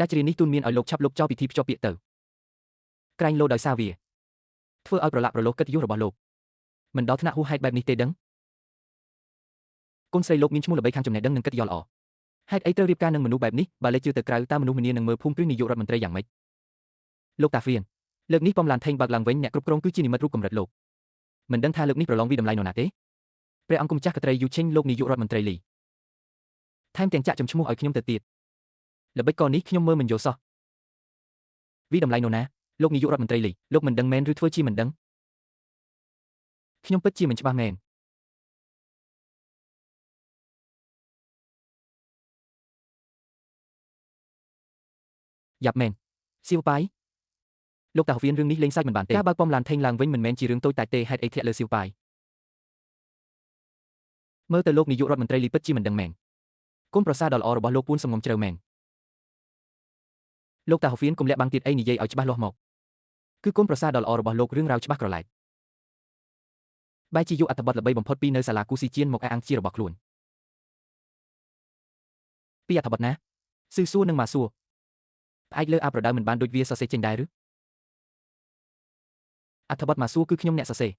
ដាច់ជ្រៀននេះទូនមានឲ្យលោកឆាប់លុបចោលពិធីភ្ជាប់ពាក្យទៅក្រែងលោដោយសារវាធ្វើឲ្យប្រឡាក់ប្រឡូសកិត្តិយសរបស់លោកមិនដល់ថ្នាក់ហួសហេតុបែបនេះទេដឹងកូនស្រីលោកមានឈ្មោះល្បីខាងចំណេះដឹងនិងកិត្តិយសល្អហេតុអីត្រូវរៀបការនឹងមនុស្សបែបនេះបើលេចជឿទៅក្រៅតើមនុស្សម្នានឹងមើលភូមិគ្រឹះនាយករដ្ឋមន្ត្រីយ៉ាងម៉េចលោកតាហ្វៀនលើកនេះប៉មឡានថេងបើកឡើងវិញអ្នកគ្រប់គ្រងគឺជានិមិត្តរូបកម្រិតលោកមិនដឹងថាលើកនេះប្រឡងវិតម្លៃនរណាទេព្រះអង្គគុំចាស់កត្រីយូឈិញលោកនាយករដ្ឋមន្ត្រីលីថែមទាំងចាក់ចំឈ្មោះឲ្យខ្ញុំទៅទៀតល្បិចកនេះខ្ញុំមើលមិនយល់សោះវិតម្លៃនរណាលោកនាយករដ្ឋមន្ត្រីលីលោកមិនដឹងមែនឬធ្វើជាមិនដឹងខ្ញុំពិតជាមិនច្បាស់មែនយ៉ាប់មែនសៀវប៉ៃលោកតាហ៊ូវៀនរឿងនេះលេងសើចមិនបានទេការបើកប៉មឡានថេងឡើងវិញមិនមែនជារឿងតូចតាចទេហេតុអីធ្លាក់លើសៀវប៉ៃមើលទៅលោកនាយករដ្ឋមន្ត្រីលីពិតជាមិនដឹងមែនកូនប្រសារដ៏ល្អរបស់លោកពួនសំងំជ្រៅមែនលោកតាហ៊ូវៀនកុំលាក់បាំងទៀតអីនិយាយឲ្យច្បាស់លាស់មកគឺកូនប្រសារដ៏ល្អរបស់លោករឿងរ៉ាវច្បាស់ក្រឡែតបែរជាយកអត្ថបទល្បីបំផុតពីនៅសាលាគូស៊ីជៀនមកអះអាងជារបស់ខ្លួនពីអត្ថបទណាស៊ឺសួរនិងម៉ាសួរផ្អែកលើអាប្រដៅមិនបានដូចវាសរសេរចេញដែរឬអត្ថបទម៉ាសួរគឺខ្ញុំអ្នកសរសេរ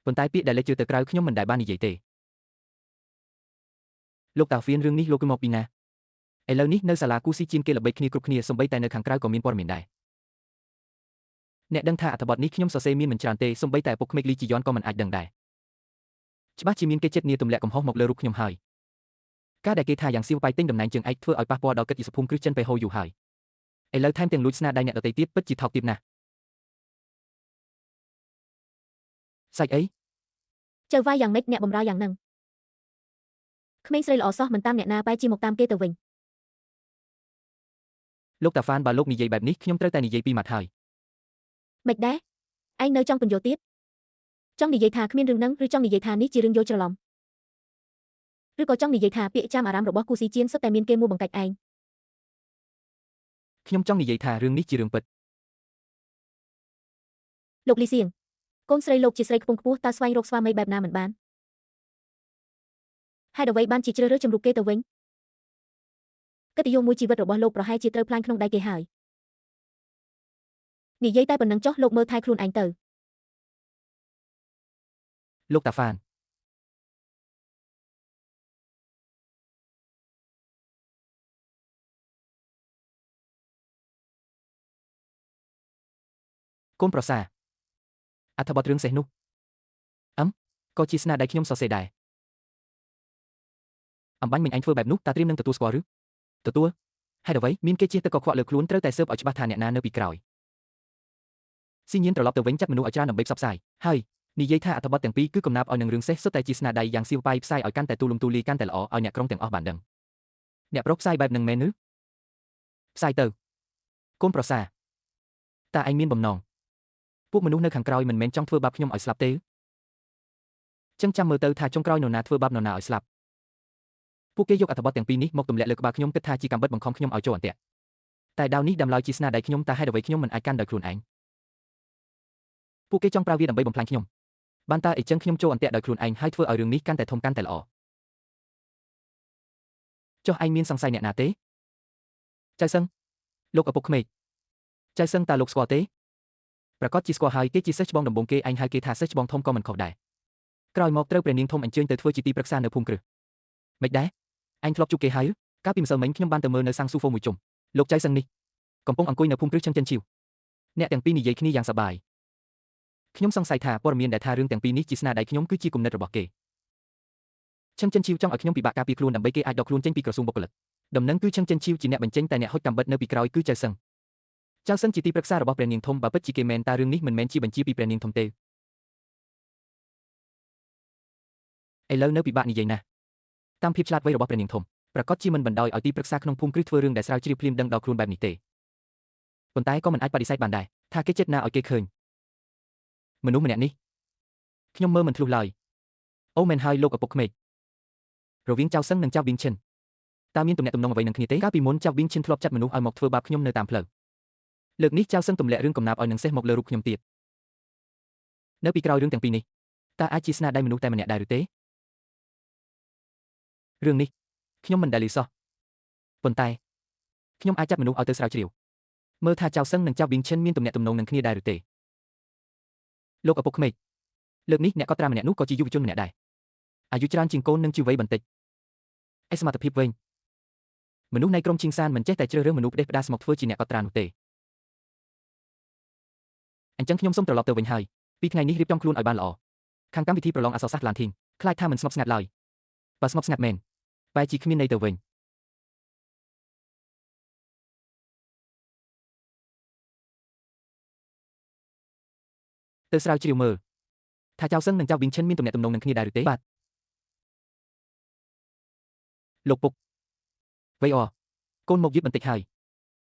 ប៉ុន្តែពាក្យដែលលេចជឿទៅក្រៅខ្ញុំមិនដែលបាននិយាយទេលោកតាហ្វៀនរឿងនេះលោកគឺមកពីណាឥឡូវនេះនៅសាលាគូស៊ីជៀនគេល្បីគ្នាគ្រប់គ្នាសូម្បីតែនៅខាងក្រៅក៏មានព័ត៌មានដែរអ្នកដឹងថាអត្ថបទនេះខ្ញុំសរសេរមានមិនច្រើនទេសូម្បីតែឪពុកក្មេកលីជីយ៉នក៏មិនអាចដឹងដែរច្បាស់ជាមានគេចិត្តនាទម្លាក់កំហុសមកលើរូបខ្ញុំហើយការដែលគេថាយ៉ាងសៀវប៉ៃទិញតំណែងជើងឯកធ្វើឲ្យប៉ះពាល់ដល់កិត្តិយសភូមិគ្រឹះចិនទៅហូរយូរហើយឥឡូវថែមទាំងលួចស្នាដៃអ្នកដទៃទៀតពិតជាថោកទាបណាស់សាច់អីចៅវាយយ៉ាងម៉េចអ្នកបំរើយ៉ាងហ្នឹងក្មេងស្រីល្អសោះមិនតាមអ្នកណាបែរជាមកតាមគេទៅវិញលោកតាហ្វានបើលោកនិយាយបែបនេះខ្ញុំត្រូវតែនិយាយពីរម៉ាត់ហើយមិនដែរឯងនៅចង់ពន្យល់ទៀតចង់និយាយថាគ្មានរឿងហ្នឹងឬចង់និយាយថានេះជារឿងយល់ច្រឡំឬក៏ចង់និយាយថាពាក្យចាំអារ៉ាមរបស់គូស៊ីជៀនសុទ្ធតែមានគេមួបង្កាច់ឯងខ្ញុំចង់និយាយថារឿងនេះជារឿងពិតលោកលីសៀងកូនស្រីលោកជាស្រីខ្ពង់ខ្ពស់តើស្វែងរកស្វាមីបែបណាមិនបានហេតុអ្វីបានជាជ្រើសរើសជំរុកគេទៅវិញកិត្តិយសមួយជីវិតរបស់លោកប្រហែលជាត្រូវផ្លាញក្នុងដៃគេហើយនិយាយតែប៉ុណ្្នឹងចុះលោកមើលថែខ្លួនឯងទៅលោកតាហ្វានកូនប្រសារអត្ថបទរឿងសេះនោះក៏ជាស្នាដៃខ្ញុំសរសេរដែរអំបញ្ញមិញអញធ្វើបែបនោះតើត្រៀមនឹងទទួលស្គាល់ឬទទួលហេតុអ្វីមានគេជិះទឹកកខ្វក់លើខ្លួនត្រូវតែស៊ើបឲ្យច្បាស់ថាអ្នកណានៅពីក្រោយស៊ីញៀនត្រឡប់ទៅវិញចាត់មនុស្សឲ្យច្រើនដើម្បីផ្សព្វផ្សាយហើយនិយាយថាអត្ថបទទាំងពីរគឺកំណាព្យឲ្យនឹងរឿងសេះសុទ្ធតែជាស្នាដៃយ៉ាងសៀវប៉ៃផ្សាយឲ្យកាន់តែទូលំទូលាយកាន់តែល្អឲ្យអ្នកក្រុងទាំងអស់បានដឹងអ្នកប្រុសផ្សាយបែបនឹងមែនឬផ្សាយទៅកូនប្រសារតើឯងមានបំណងពួកមនុស្សនៅខាងក្រោយមិនមែនចង់ធ្វើបាបខ្ញុំឲ្យស្លាប់ទេចឹងចាំមើលទៅថាចុងក្រោយនរណាធ្វើបាបនរណាឲ្យស្លាប់ពួកគេយកអត្ថបទទាំងពីរនេះមកទម្លាក់លើក្បាលខ្ញុំគិតថាជាកាំបិតបង្ខំខ្ញុំឲ្យចូលអន្ទាក់តែដាវនេះដាំឡើយជាស្នាដៃខ្ញុំតើហេតុអ្វីខ្ញុំមិនអាចកាន់ដោយខ្លួនឯងពួកគេចង់ប្រើវាដើម្បីបំផ្លាញខ្ញុំបានតើអីចឹងខ្ញុំចូលអន្ទាក់ដោយខ្លួនឯងហើយធ្វើឲ្យរឿងនេះកាន់តែធំកាន់តែល្អចុះឯងមានសង្ស័យអ្នកណាទេចៅសឹងលោកឪពុកក្មេកចៅសឹងតើលោកស្គាល់ទេប្រកាសជាស្គាល់ហើយគេជាសិស្សច្បងដំបងគេឯងហៅគេថាសិស្សច្បងធំក៏មិនខុសដែរក្រោយមកត្រូវព្រះនាងធំអញ្ជើញទៅធ្វើជាទីប្រឹក្សានៅភូមិគ្រឹះមិនដែរអញធ្លាប់ជួបគេហើយកាលពីម្សិលមិញខ្ញុំបានទៅមើលនៅសាំងស៊ូហ្វូមួយជុំលោកចៅសឹងនេះកំពុងអង្គុយនៅភូមិគ្រឹះឈឹងចិនឈីវអ្នកទាំងពីរនិយាយគ្នាយ៉ាងសប្បាយខ្ញុំសង្ស័យថាព័ត៌មានដែលថារឿងទាំងពីរនេះជាស្នាដៃខ្ញុំគឺជាគំនិតរបស់គេឈឹងចិនឈីវចង់ឲ្យខ្ញុំពិបាកការពារខ្លួនដើម្បីគេអាចដកខ្លួនចេញពីក្រសួងបុគ្គលិកដំណឹងគឺឈឹងចិនឈីវជាអ្នកបញ្ចេញតែអ្នកហុចកាំបិតនៅពីក្រោយគឺចៅសឹងជាទីប្រឹក្សារបស់ព្រះនាងធំបើពិតជាគេមែនតើរឿងនេះមិនមែនជាបញ្ជាពីព្រះនាងធំទេឥឡូវនៅពិបាកនិយាយណាស់តាមភាពឆ្លាតវៃរបស់ព្រះនាងធំប្រកាសជាមិនបណ្ដោយឲ្យទីប្រឹក្សាក្នុងភូមិគ្រឹះធ្វើរឿងដែលស្រាវជ្រាវភ្លាមដឹងដល់ខ្លួនបែបនេះទេប៉ុន្តែក៏មិនអាចបដិសេធបានដែរថាគេចិត្តណាឲ្យគេឃើញមនុស្សម្នាក់នេះខ្ញុំមើលមិនធ្លុះឡើយអូមែនហើយលោកឪពុកក្មេករវាងចៅសឹងនិងចៅវីងឈិន តើមានទំនាក់ទំនងអ្វីនឹងគ្នាទេកាលពីមុនចៅវិញឈិនធ្លាប់ចាត់មនុស្សឲ្យមកធ្វើបាបខ្ញុំនៅតាមផ្លូវលើកនេះចៅសឹងទម្លាក់រឿងកំណាព្យឲ្យនឹងសេះមកលើរូបខ្ញុំទៀតនៅពីក្រោយរឿងទាំងពីរនេះតើអាចជាស្នាដៃមនុស្សតែម្នាក់ដែរឬទេរឿងនេះខ្ញុំមិនដែលឮសោះប៉ុន្តែខ្ញុំអាចចាត់មនុស្សឲ្យទៅស្រាវជ្រាវមើលថាចៅសឹងនិងចៅវិញឈិនមានទំនាក់ទំនងនឹងគ្នាដែរឬទេលោកឪពុកក្មេកលើកនេះអ្នកកត់ត្រាម្នាក់នោះក៏ជាយុវជនម្នាក់ដែរអាយុច្រើនជាងកូននិងជីវ័យបន្តិចឯសមត្ថភាពវិញមនុស្សនៃក្រុមឈីងសានមិនចេះតែជ្រើសរើសមនុស្សផ្ដេសផ្ដាសមកធ្វើជាអ្នកកត់ត្រានោះទេអញ្ចឹងខ្ញុំសូមត្រឡប់ទៅវិញហើយពីថ្ងៃនេះរៀបចំខ្លួនឲ្យបានល្អខាងកម្មវិធីប្រឡងអក្សរសាស្ត្រឡានធីងខ្លាចថាមិនស្ងប់ស្ងាត់ឡើយបើស្ងប់ស្ងាត់មែនបែរជាគ្មានន័យទៅវិញទៅស្រាវជ្រាវមើលថាចៅសឹងនិងចៅវិញឈិនមានទំនាក់ទំនងនឹងគ្នាដែរឬទេបាទលោកពុកវៃអកូនមកយឺតបន្តិចហើយ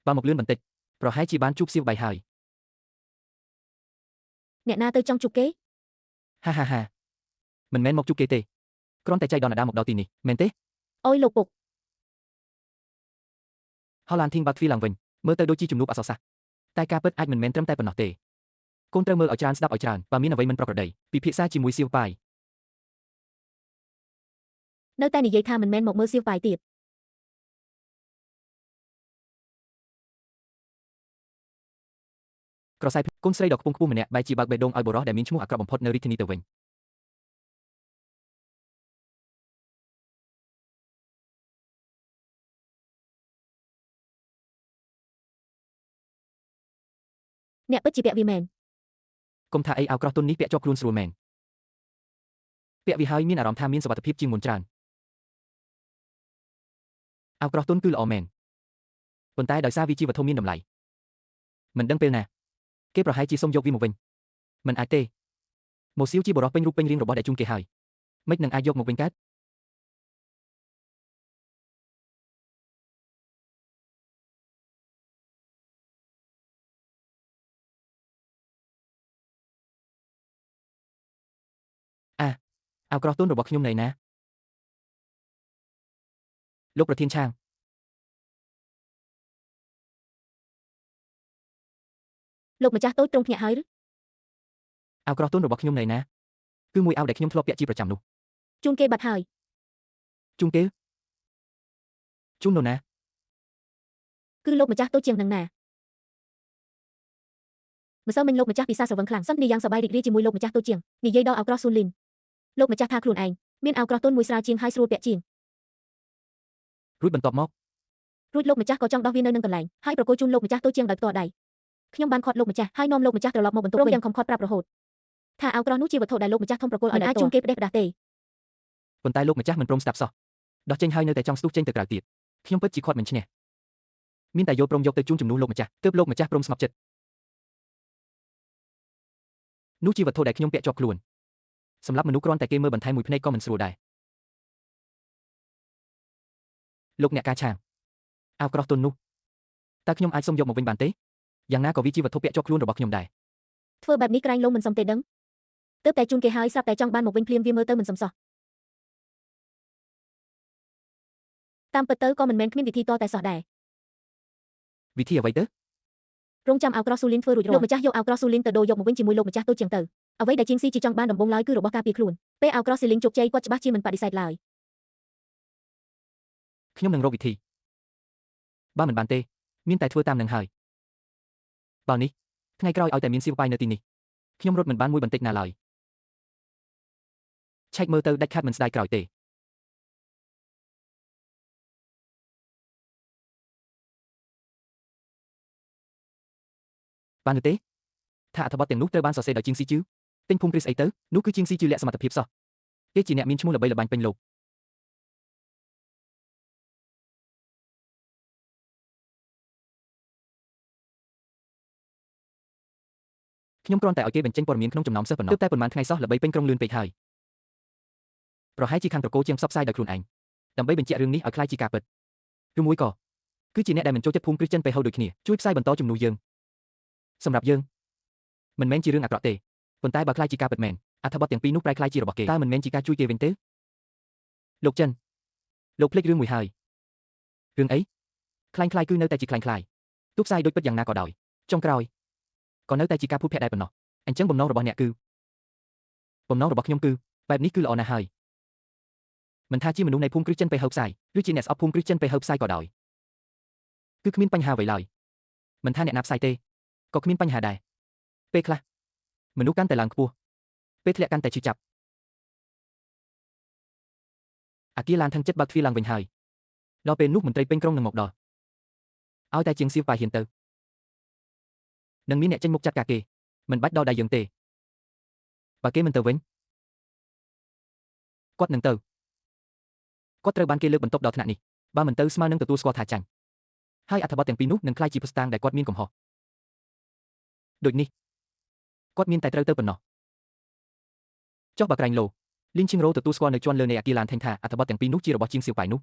បើមកលឿនបន្តិចប្រហែលជាបានជួបសៀវបៃហើយអ្នកណាទៅចង់ជួបគេហាហាហាមិនមែនមកជួបគេទេគ្រាន់តែចៃដន្យដាមកដល់ទីនេះមែនទេអូយលោកពុកហោឡានធីងបាត់ទ្វារឡើងវិញមើលទៅដូចជាជំនួបអក្សរសាស្ត្រតែការពិតអាចមិនមែនត្រឹមតែប៉ុណ្ណោះទេកូនត្រូវមើលឲ្យច្រើនស្ដាប់ឲ្យច្រើនបើមានអ្វីមិនប្រក្រតីពិភាក្សាជាមួយសៀវប៉ាយនៅតែនិយាយថាមិនមែនមកមើលសៀវប៉ាយទៀតក្រសែកូនស្រីដ៏ខ្ពង់ខ្ពស់ម្នាក់បែរជាបើកបេះដូងឲ្យបុរសដែលមានឈ្មោះអាក្រក់បំផុតនៅរាជធានីទៅវិញអ្នកពិតជាពាក់វាមែនគុំថាអីអាវក្រោះទុននេះពាក់ជាប់ខ្លួនស្រួលមែនពាក់វាហើយមានអារម្មណ៍ថាមានសុវត្ថិភាពជាងមុនច្រើនអាវក្រោះទុនគឺល្អមែនប៉ុន្តែដោយសារវាជាវត្ថុមានតម្លៃមិនដឹងពេលណាគេប្រហែលជាសុំយកវាមកវិញមិនអាចទេម៉ូសៀវជាបរិះពេញរូបពេញរាងរបស់ដែលជូនគេហើយមិននឹងអាចយកមកវិញកើតអាវក្រោះទុនរបស់ខ្ញុំនៅណាលោកប្រធានឆាងលោកម្ចាស់តូចត្រង់ភ្នាក់ហើយឬអាវក្រោះទុនរបស់ខ្ញុំនៅណាគឺមួយអាវដែលខ្ញុំធ្លាប់ពាក់ជាប្រចាំនោះជូនគេបាត់ហើយជូនគេជូននរណាគឺលោកម្ចាស់តូចជាងនឹងណាម្សិលមិញលោកម្ចាស់ពិសាស្រវឹងខ្លាំងសន្ទនាយ៉ាងសប្បាយរីករាយជាមួយលោកម្ចាស់តូចជាងនិយាយដល់អាវក្រោះស៊ូលីនលោកម្ចាស់ថាខ្លួនឯងមានអាវក្រោះទុនមួយស្រាលជាងហើយស្រួលពាក់ជាងរួចបន្ទាប់មករួចលោកម្ចាស់ក៏ចង់ដោះវានៅនឹងកន្លែងហើយប្រគល់ជូនលោកម្ចាស់តូចជាងដោយផ្ទាល់ដៃខ្ញុំបានខត់លោកម្ចាស់ហើយនាំលោកម្ចាស់ត្រឡប់មកបន្ទប់វិញយ៉ាងខំខត់ប្រាប់រហូតថាអាវក្រោះនោះជាវត្ថុដែលលោកម្ចាស់ធំប្រគល់ឲ្យអាចជូនគេផ្ដេសផ្ដាស់ទេប៉ុន្តែលោកម្ចាស់មិនព្រមស្ដាប់សោះដោះចេញហើយនៅតែចង់ស្ទុះចេញទៅក្រៅទៀតខ្ញុំពិតជាខាត់មិនឈ្នះមានតែយល់ព្រមយកទៅជូនជំនួសលោកម្ចាស់ទើបលោកម្ចាស់ព្រមស្ងប់ចិត្តនោះជាវត្ថុដែលខ្ញុំពាក់ជាប់ខ្លួនសម្រាប់មនុស្សគ្រាន់តែគេមើលបន្ថែមមួយភ្នែកក៏មិនស្រួលដែរលោកអ្នកការឆាងអាវក្រោះទុននោះតើខ្ញុំអាចសុំយកមកវិញបានទេយ៉ាងណាក៏វាជាវត្ថុពាក់ជាប់ខ្លួនរបស់ខ្ញុំដែរធ្វើបែបនេះក្រែងលោមិនសមទេដឹងទើបតែជូនគេហើយស្រាប់តែចង់បានមកវិញភ្លាមវាមើលទៅមិនសមសោះតាមពិតទៅក៏មិនមែនគ្មានវិធីតតែសោះដែរវិធីអ្វីទៅរងចាំអាវក្រោះស៊ូលីនធ្វើរួចរាល់លោកម្ចាស់យកអាវក្រោះស៊ូលីនទៅដូរយកមកវិញជាមួយលោកម្ចាស់តូចជាងទៅអ្វីដែលជាងស៊ីជាចង់បានដំបូងឡើយគឺរបស់ការពារខ្លួនពេលអាវក្រោះស៊ូលីនជោគជ័យគាត់ច្បាស់ជាមិនបដិសេធឡើយខ្ញុំនឹងរកវិធីបើមិនបានទេមានតែធ្វើតាមនឹងហើយបើនេះថ្ងៃក្រោយឲ្យតែមានសៀវប៉ាយនៅទីនេះខ្ញុំរត់មិនបានមួយបន្តិចណាឡើយឆែកមើលទៅដាច់ខាតមិនស្ដាយក្រោយទេបានទេថាអត្ថបទទាំងនោះត្រូវបានសរសេរដោយជាងស៊ីជឺទិញភូមិគ្រីស្អីទៅនោះគឺជាងស៊ីជឺលាក់សមត្ថភាពសោះគេជាអ្នកមានឈ្មោះល្បីល្បាញពេញលោកខ្ញុំគ្រាន់តែឲ្យគេបញ្ចេញព័ត៌មានក្នុងចំណោមសិស្សប៉ុណ្ណោះទើបតែប៉ុន្មានថ្ងៃសោះល្បីពេញក្រុងលឿនពេកហើយប្រហែលជាខាងត្រកូលជាងផ្សព្វផ្សាយដោយខ្លួនឯងដើម្បីបញ្ជាក់រឿងនេះឲ្យคล้ายជាការពិតឬមួយក៏គឺជាអ្នកដែលមិនចូលចិត្តភូមិគ្រីស្ចិនពេលហូរដូចគ្នាជួយផ្សាយបន្តជំនួសយើងសម្រាប់យើងមិនមែនជារឿងអាក្រក់ទេប៉ុន្តែបើคล้ายជាការពិតមែនអត្ថបទទាំងពីរនោះប្រែคล้ายជារបស់គេតើមិនមែនជាការជួយគេវិញទេលោកចិនលោកភ្លេចរឿងមួយហើយ រឿងអីខ្លាំងខ្លាយគឺនៅតែជាខ្លាំងខ្លាយទោះផ្សាយដូចពិតយ៉ាងណាក៏ដោយចុងក្រោយក៏នៅតែជាការភូតភ័ក្រដែរប៉ុណ្ណោះអញ្ចឹងបំណងរបស់អ្នកគឺបំណងរបស់ខ្ញុំគឺបែបនេះគឺល្អណាស់ហើយមិនថាជាមនុស្សនៃភូមិគ្រឹះចិនពេលហៅផ្សាយឬជាអ្នកស្អប់ភូមិគ្រឹះចិនពេលហៅផ្សាយក៏ដោយគឺគ្មានបញ្ហាអ្វីឡើយមិនថាអ្នកណាផ្សាយទេក៏គ្មានបញ្ហាដែរពេលខ្លះមនុស្សកាន់តែឡើងខ្ពស់ពេលធ្លាក់កាន់តែឈឺចាប់អាគារឡានថឹងចិត្តបើកទ្វារឡើងវិញហើយដល់ពេលនោះមន្ត្រីពេញក្រុងនឹងមកដល់ឲ្យតែជាងសៀវប៉ាហ៊ានទៅនឹងមានអ្នកចេញមុខចាត់ការគេមិនបាច់ដល់ដៃយើងទេបើគេមិនទៅវិញគាត់នឹងទៅគាត់ត្រូវបានគេលើកបន្ទប់ដល់ថ្នាក់នេះបើមិនទៅស្មើនឹងទទួលស្គាល់ថាចាញ់ហើយអត្ថបទទាំងពីរនោះនឹងក្លាយជាភស្តុតាងដែលគាត់មានកំហុសដូចនេះគាត់មានតែត្រូវទៅប៉ុណ្ណោះចុះបើក្រែងលោលីនឈីងរ៉ូទទួលស្គាល់នៅជាន់លើនៃអាគារឡានថេងថាអត្ថបទទាំងពីរនោះជារបស់ជាងសៀវប៉ៃនោះ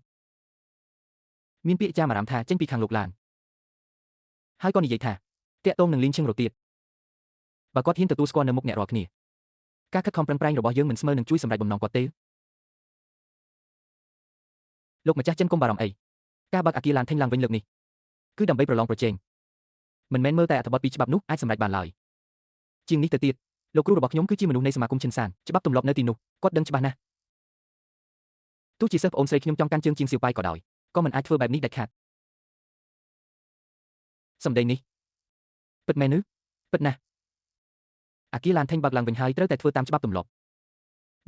មានពាក្យចាមអារ៉ាមថាចេញពីខាងលោកឡានហើយក៏និយាយថាតាក់ទងនឹងលីនឈីងរ៉ូទៀតបើគាត់ហ៊ានទទួលស្គាល់នៅមុខអ្នករាល់គ្នាការខិតខំប្រឹងប្រែងរបស់យើងមិនស្មើនឹងជួយសម្រេចបំណងគាត់ទេលោកម្ចាស់ចិនកុំបារម្ភអីការបើកអាគារឡានថេងឡើងវិញលើកនេះគឺដើម្បីប្រឡងប្រជែងមិនមែនមើលតែអត្ថបទពីច្បាប់នោះអាចសម្រេចបានឡើយជាងនេះទៅទៀតលោកគ្រូរបស់ខ្ញុំគឺជាមនុស្សនៃសមាគមឈិនសានច្បាប់ទម្លាប់នៅទីនោះគាត់ដឹងច្បាស់ណាស់ទោះជាសិស្សប្អូនស្រីខ្ញុំចង់កាន់ជើងជាងសៀវប៉ៃក៏ដោយក៏មិនអាចធ្វើបែបនេះដាច់ខាតសម្ដីនេះពិតមែនឬពិតណាស់អាគារឡានថេងបើកឡើងវិញហើយត្រូវតែធ្វើតាមច្បាប់ទម្លាប់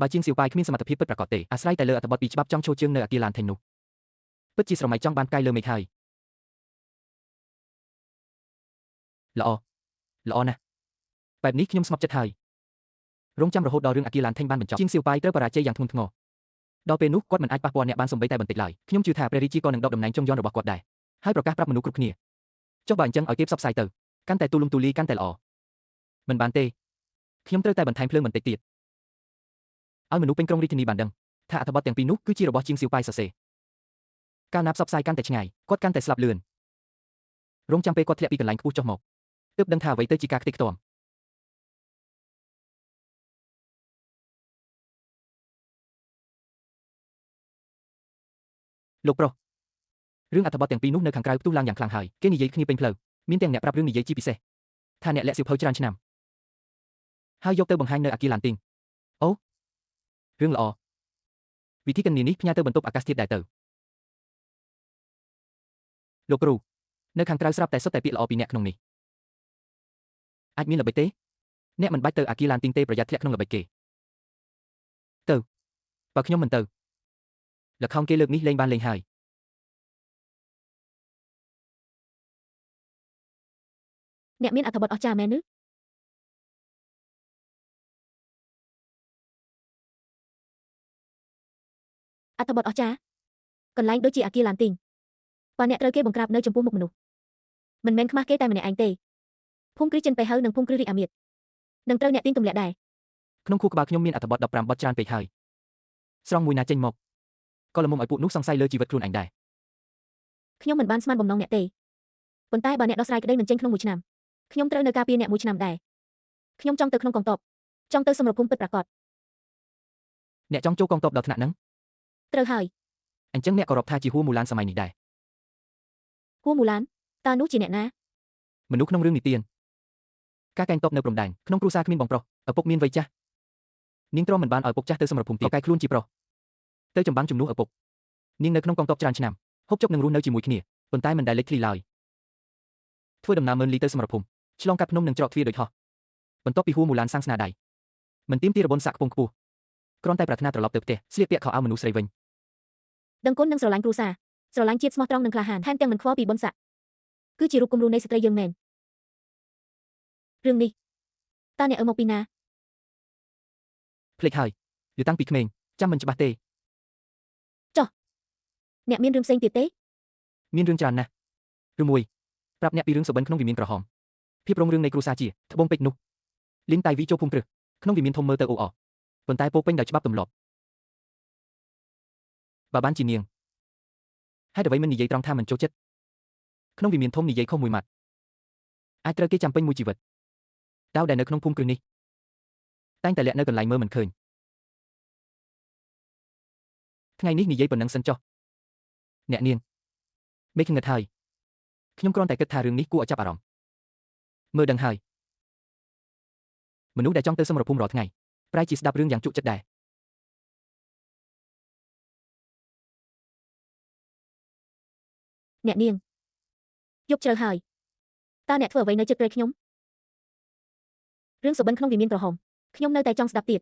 បើជាងសៀវប៉ៃគ្មានសមត្ថភាពពិតប្រាកដទេអាស្រ័យតែលើអត្ថបទពីច្បាប់ចង់ឈរជើងនៅអាគារឡានថេងនោះពិតជាស្រមៃចង់បានផ្កាយលើមេឃហើយល្អណាស់បែបនេះខ្ញុំស្ងប់ចិត្តហើយរងចាំរហូតដល់រឿងអាគារឡានថេងបានបញ្ចប់ជាងសៀវប៉ៃត្រូវបរាជ័យយ៉ាងធ្ងន់ធ្ងរដល់ពេលនោះគាត់មិនអាចប៉ះពាល់អ្នកបានសូម្បីតែបន្តិចឡើយខ្ញុំជឿថាព្រះរាជាក៏នឹងដកតំណែងចុងយន់របស់គាត់ដែរហើយប្រកាសប្រាប់មនុស្សគ្រប់គ្នាចុះបើអញ្ចឹងឲ្យគេផ្សព្វផ្សាយទៅកាន់តែទូលំទូលាយកាន់តែល្អមិនបានទេខ្ញុំត្រូវតែបន្ថែមភ្លើងបន្តិចទៀតឲ្យមនុស្សពេញក្រុងរាជធានីបានដឹងថាអត្ថបទទាំងពីរនោះគឺជារបស់ជាងសៀវប៉ៃសរសេរកាលណាផ្សព្វផ្សាយកាន់តែឆ្ងាយគាត់កាន់តែស្លាប់លឿនរងចាំពេលគាត់ធ្លាក់ពីកន្លែងខ្ពស់ចុះមកទើបដឹងថាអ្វីទៅជាការខ្ទេចខ្ទាំលោកប្រុសរឿងអត្ថបទទាំងពីរនោះនៅខាងក្រៅផ្ទុះឡើងយ៉ាងខ្លាំងហើយគេនិយាយគ្នាពេញផ្លូវមានទាំងអ្នកប្រាប់រឿងនិយាយជាពិសេសថាអ្នកលាក់សៀវភៅច្រើនឆ្នាំហើយយកទៅបង្ហាញនៅអាគារឡានទីងអូរឿងល្អវិធីគណនានេះផ្ញើទៅបន្ទប់អាកាសធាតុដែរទៅលោកគ្រូនៅខាងក្រៅស្រាប់តែសុទ្ធតែពាក្យល្អពីអ្នកក្នុងនេះអាចមានល្បិចទេអ្នកមិនបាច់ទៅអាគារឡានទីងទេប្រយ័ត្នធ្លាក់ក្នុងល្បិចគេទៅបើខ្ញុំមិនទៅល្ខោនគេលើកនេះលេងបានលេងហើយអ្នកមានអត្ថបទអស្ចារ្យមែនឬអត្ថបទអស្ចារ្យកន្លែងដូចជាអាគារឡានទីងបើអ្នកត្រូវគេបង្ក្រាបនៅចំពោះមុខមនុស្សមិនមែនខ្មាស់គេតែម្នាក់ឯងទេភូមិគ្រឹះចិនបេហៅនិងភូមិគ្រឹះរាជអាមាត្យនឹងត្រូវអ្នកទីងទម្លាក់ដែរក្នុងខួរក្បាលខ្ញុំមានអត្ថបទ15បទច្រើនពេកហើយស្រង់មួយណាចេញមកក៏ល្មមឲ្យពួកនោះសង្ស័យលើជីវិតខ្លួនឯងដែរខ្ញុំមិនបានស្មានបំណងអ្នកទេប៉ុន្តែបើអ្នកដោះស្រាយក្តីមិនចេញក្នុងមួយឆ្នាំខ្ញុំត្រូវនៅការពារអ្នកមួយឆ្នាំដែរខ្ញុំចង់ទៅក្នុងកងទ័ពចង់ទៅសមរភូមិពិតប្រាកដអ្នកចង់ចូលកងទ័ពដល់ថ្នាក់ហ្នឹងត្រូវហើយអញ្ចឹងអ្នកក៏រាប់ថាជាហួរមូឡានសម័យនេះដែរហួរមូឡានតើនោះជាអ្នកណាមនុស្សក្នុងរឿងនិទានការកេណ្ឌទ័ពនៅព្រំដែនក្នុងគ្រួសារគ្មានបងប្រុសឪពុកមានវ័យចាស់នាងទ្រាំមិនបានឲ្យពុកចាស់ទៅសមរភូមិទៀតកែខ្លួនជាប្រុសទៅចម្បាំងជំនួសឪពុកនាងនៅក្នុងកងទ័ពច្រើនឆ្នាំហូបចុកនឹងរស់នៅជាមួយគ្នាប៉ុន្តែមិនដែលលេចធ្លីឡើយធ្វើដំណើរ10000លីទៅសមរភូមិឆ្លងកាត់ភ្នំនិងច្រកទ្វារដូចហោះបន្ទាប់ពីហួរមូឡានសាំងស្នាដៃមិនទាមទាររបុនសាក់ខ្ពង់ខ្ពស់គ្រាន់តែប្រាថ្នាត្រឡប់ទៅផ្ទះស្លៀកពាក់ខោអាវមនុស្សស្រីវិញដឹងគុណនិងស្រឡាញ់គ្រួសារស្រឡាញ់ជាតិស្មោះត្រង់និងក្លាហានថែមទាំងមិនខ្វល់ពីបុណ្យស័ក្តិគឺជារូបគំរូនៃស្ត្រីយើងមែនរឿងនេះតើអ្នកមកពីណាភ្លេចហើយយូរតាំងពីក្មេងចាំមិនច្បាស់ទេចុះអ្នកមានរឿងផ្សេងទៀតទេមានរឿងច្រើនណាស់ឬមួយប្រាប់អ្នកពីរឿងសុបិនក្នុងវិមានក្រហមភាពរុងរឿងនៃគ្រួសារជាត្បូងពេជ្រនោះលីនតៃវីចូលភូមិគ្រឹះក្នុងវិមានធំមើលទៅអូអប៉ុន្តែពោពេញដោយច្បាប់ទម្លាប់បើបានជានាងហេតុអ្វីមិននិយាយត្រង់ថាមិនចូលចិត្តក្នុងវិមានធំនិយាយខុសមួយម៉ាត់អាចត្រូវគេចាំពេញមួយជីវិតតើដែលនៅក្នុងភូមិគ្រឹះនេះតែងតែលាក់នៅកន្លែងមើលមិនឃើញថ្ងៃនេះនិយាយប៉ុណ្ណឹងសិនចុះអ្នកនាង មេឃងឹតហើយខ្ញុំគ្រាន់តែគិតថារឿងនេះគួរឲ្យចាប់អារម្មណ៍មើលដឹងហើយមនុស្សដែលចង់ទៅសមរភូមិរាល់ថ្ងៃប្រែជាស្ដាប់រឿងយ៉ាងជក់ចិត្តដែរអ្នកនាងយប់ជ្រៅហើយតើអ្នកធ្វើអ្វីនៅជិតព្រៃខ្ញុំរឿងសុបិនក្នុងវិមានក្រហមខ្ញុំនៅតែចង់ស្ដាប់ទៀត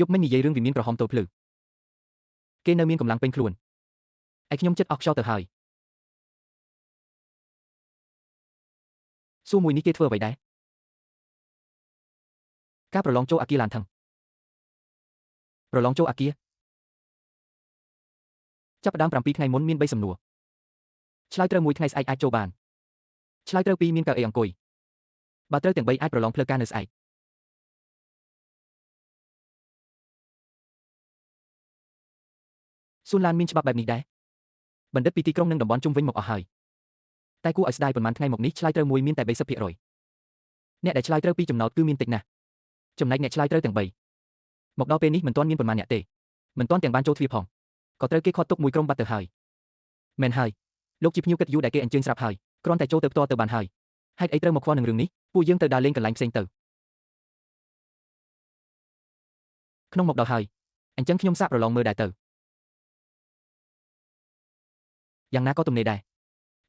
យប់មិញនិយាយរឿងវិមានក្រហមទល់ភ្លឺគេនៅមានកម្លាំងពេញខ្លួនឯខ្ញុំចិត្តអស់ខ្យល់ទៅហើយសួរមួយនេះគេធ្វើអ្វីដែរការប្រឡងចូលអាគារឡានថឹងប្រឡងចូលអាគារចាប់ផ្ដើម7ថ្ងៃមុនមាន3សំណួរឆ្លើយត្រូវមួយថ្ងៃស្អែកអាចចូលបានឆ្លើយត្រូវ2មានកៅអីអង្គុយបើត្រូវទាំង3អាចប្រឡងផ្លូវការនៅស្អែកសួនឡានមានច្បាប់បែបនេះដែរបណ្ឌិតពីទីក្រុងនិងតំបន់ជុំវិញមកអស់ហើយតែគួរឲ្យស្ដាយប៉ុន្មានថ្ងៃមកនេះឆ្លើយត្រូវមួយមានតែ 30% អ្នកដែលឆ្លើយត្រូវ2ចំណោទគឺមានតិចណាស់ចំណែកអ្នកឆ្លើយត្រូវទាំង3មកដល់ពេលនេះមិនទាន់មានប៉ុន្មានអ្នកទេមិនទាន់ទាំងបានចូលទ្វារផងក៏ត្រូវគេខាត់ទុកមួយក្រុមបាត់ទៅហើយមែនហើយលោកជាភ្ញៀវកិត្តិយសដែលគេអញ្ជើញស្រាប់ហើយគ្រាន់តែចូលទៅផ្ទាល់ទៅបានហើយហេតុអីត្រូវមកខ្វល់នឹងរឿងនេះពួកយើងទៅដើរលេងកន្លែងផ្សេងទៅក្នុងមកដល់ហើយអញ្ចឹងខ្ញុំសាកប្រឡងមើលដែរទៅយ៉ាងណាក៏ទំនេរដែរ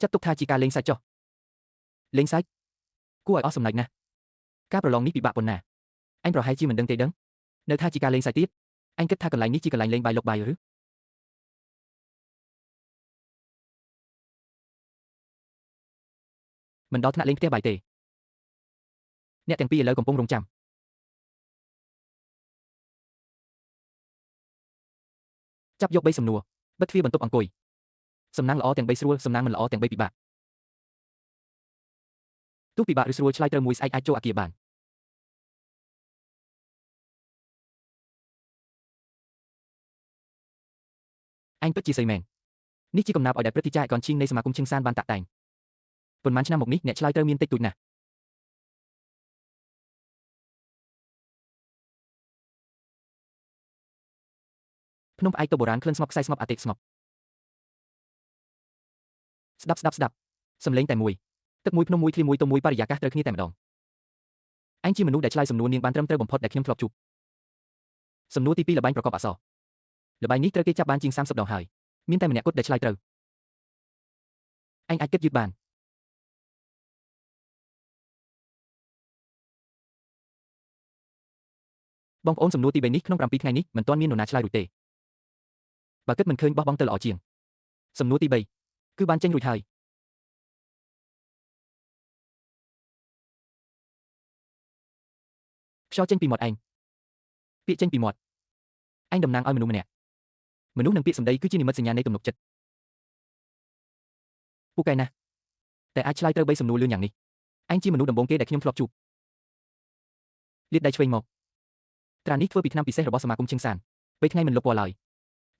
ចាត់ទុកថាជាការលេងសាច់ចុះលេងសាច់គួរឲ្យអស់សំណើចណាស់ការប្រឡងនេះពិបាកប៉ុណ្ណាអញប្រហែលជាមិនដឹងទេដឹងនៅថាជាការលេងសាច់ទៀតអញគិតថាកន្លែងនេះជាកន្លែងលេងបាយលុកបាយឬមិនដល់ថ្នាក់លេងផ្ទះបាយទេអ្នកទាំងពីរឥឡូវកំពុងរងចាំចាប់យក3សំណួរបិទទ្វារបន្ទប់អង្គុយសំណាងល្អទាំង3ស្រួលសំណាងមិនល្អទាំង3ពិបាកទោះពិបាកឬស្រួលឆ្លើយត្រូវមួយស្អែកអាចចូលអាគារបានអញពិតជាសីមែននេះជាកំណាព្យឲ្យដែលព្រឹទ្ធាចារ្យកនឈីងនៃសមាគមឈឹងសានបានតាក់តែងប៉ុន្មានឆ្នាំមកនេះអ្នកឆ្លើយត្រូវមានតិចតួចណាស់ភ្នំផ្អែកទៅបុរាណក្លិនស្ងប់ខ្សែស្ងប់អាតិស្ងប់ស្ដាប់សំឡេងតែមួយទឹកមួយភ្នំមួយឃ្លីមួយទៅមួយបរិយាកាសត្រូវគ្នាតែម្ដងអញជាមនុស្សដែលឆ្លើយសំណួរនាងបានត្រឹមត្រូវបំផុតដែលខ្ញុំធ្លាប់ជួបសំណួរទី2ល្បែងប្រកបអក្សរល្បែងនេះត្រូវគេចាប់បានជាង30ដងហើយមានតែម្នាក់គត់ដែលឆ្លើយត្រូវអញអាចគិតយឺតបានបងប្អូនសំណួរទី3នេះក្នុង7ថ្ងៃនេះមិនទាន់មាននរណាឆ្លើយរួចទេបើគិតមិនឃើញបោះបង់ទៅល្អជាងសំណួរទី3គឺបានចេញរួចហើយខ្យល់ចេញពីមាត់ឯងពាក្យចេញពីមាត់ឯងតំណាងឲ្យមនុស្សម្នាក់មនុស្សនិងពាក្យសម្ដីគឺជានិមិត្តសញ្ញានៃទំនុកចិត្តពូកែណាស់តែអាចឆ្លើយត្រូវ3សំណួរលឿនយ៉ាងនេះឯងជាមនុស្សដំបូងគេដែលខ្ញុំធ្លាប់ជួបលាតដៃឆ្វេងមកត្រានេះធ្វើពីថ្នាំពិសេសរបស់សមាគមឈឹងសានពេលថ្ងៃមិនលុបពណ៌ឡើយ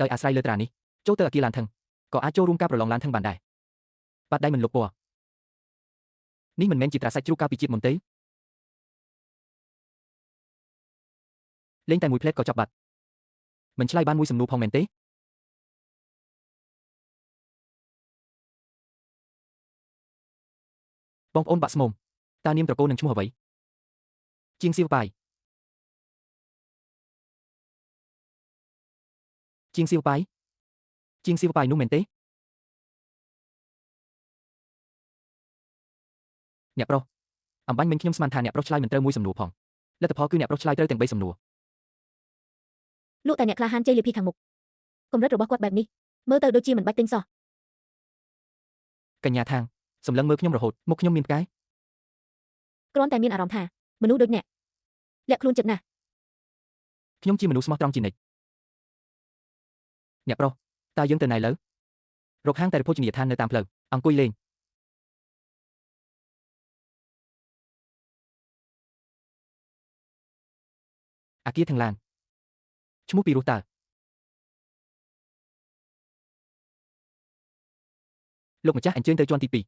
ដោយអាស្រ័យលើត្រានេះចូលទៅអាគារឡានថឹងក៏អាចចូលរួមការប្រឡងឡានថឹងបានដែរបាត់ដៃមិនលុបពណ៌នេះមិនមែនជាត្រាសាច់ជ្រូកកាលពីជាតិមុនទេលេងតែមួយផ្លេតក៏ចប់បាត់មិនឆ្លើយបានមួយសំណួរផងមែនទេបងប្អូនបាក់ស្មុំតើនាមត្រកូលនឹងឈ្មោះអ្វីជាងសៀវប៉ាយជាងសៀវប៉ាយនោះមែនទេអ្នកប្រុសអំបញ្ញមិញខ្ញុំស្មានថាអ្នកប្រុសឆ្លើយមិនត្រូវមួយសំណួរផងលទ្ធផលគឺអ្នកប្រុសឆ្លើយត្រូវទាំង3សំណួរលោកតែអ្នកក្លាហានជ័យលាភីខាងមុខកម្រិតរបស់គាត់បែបនេះមើលទៅដូចជាមិនបាច់ទិញសោះកញ្ញាថាងសម្លឹងមើលខ្ញុំរហូតមុខខ្ញុំមានផ្កាយគ្រាន់តែមានអារម្មណ៍ថាមនុស្សដូចអ្នកលាក់ខ្លួនចិត្តណាស់ខ្ញុំជាមនុស្សស្មោះត្រង់ជានិច្ចអ្នកប្រុសតើយើងទៅណាឥឡូវ រកហាងតែភោជនីយដ្ឋាននៅតាមផ្លូវអង្គុយលេងអាគារទាំងឡានឈ្មោះពីរោះតើលោកម្ចាស់អញ្ជើញទៅជាន់ទី2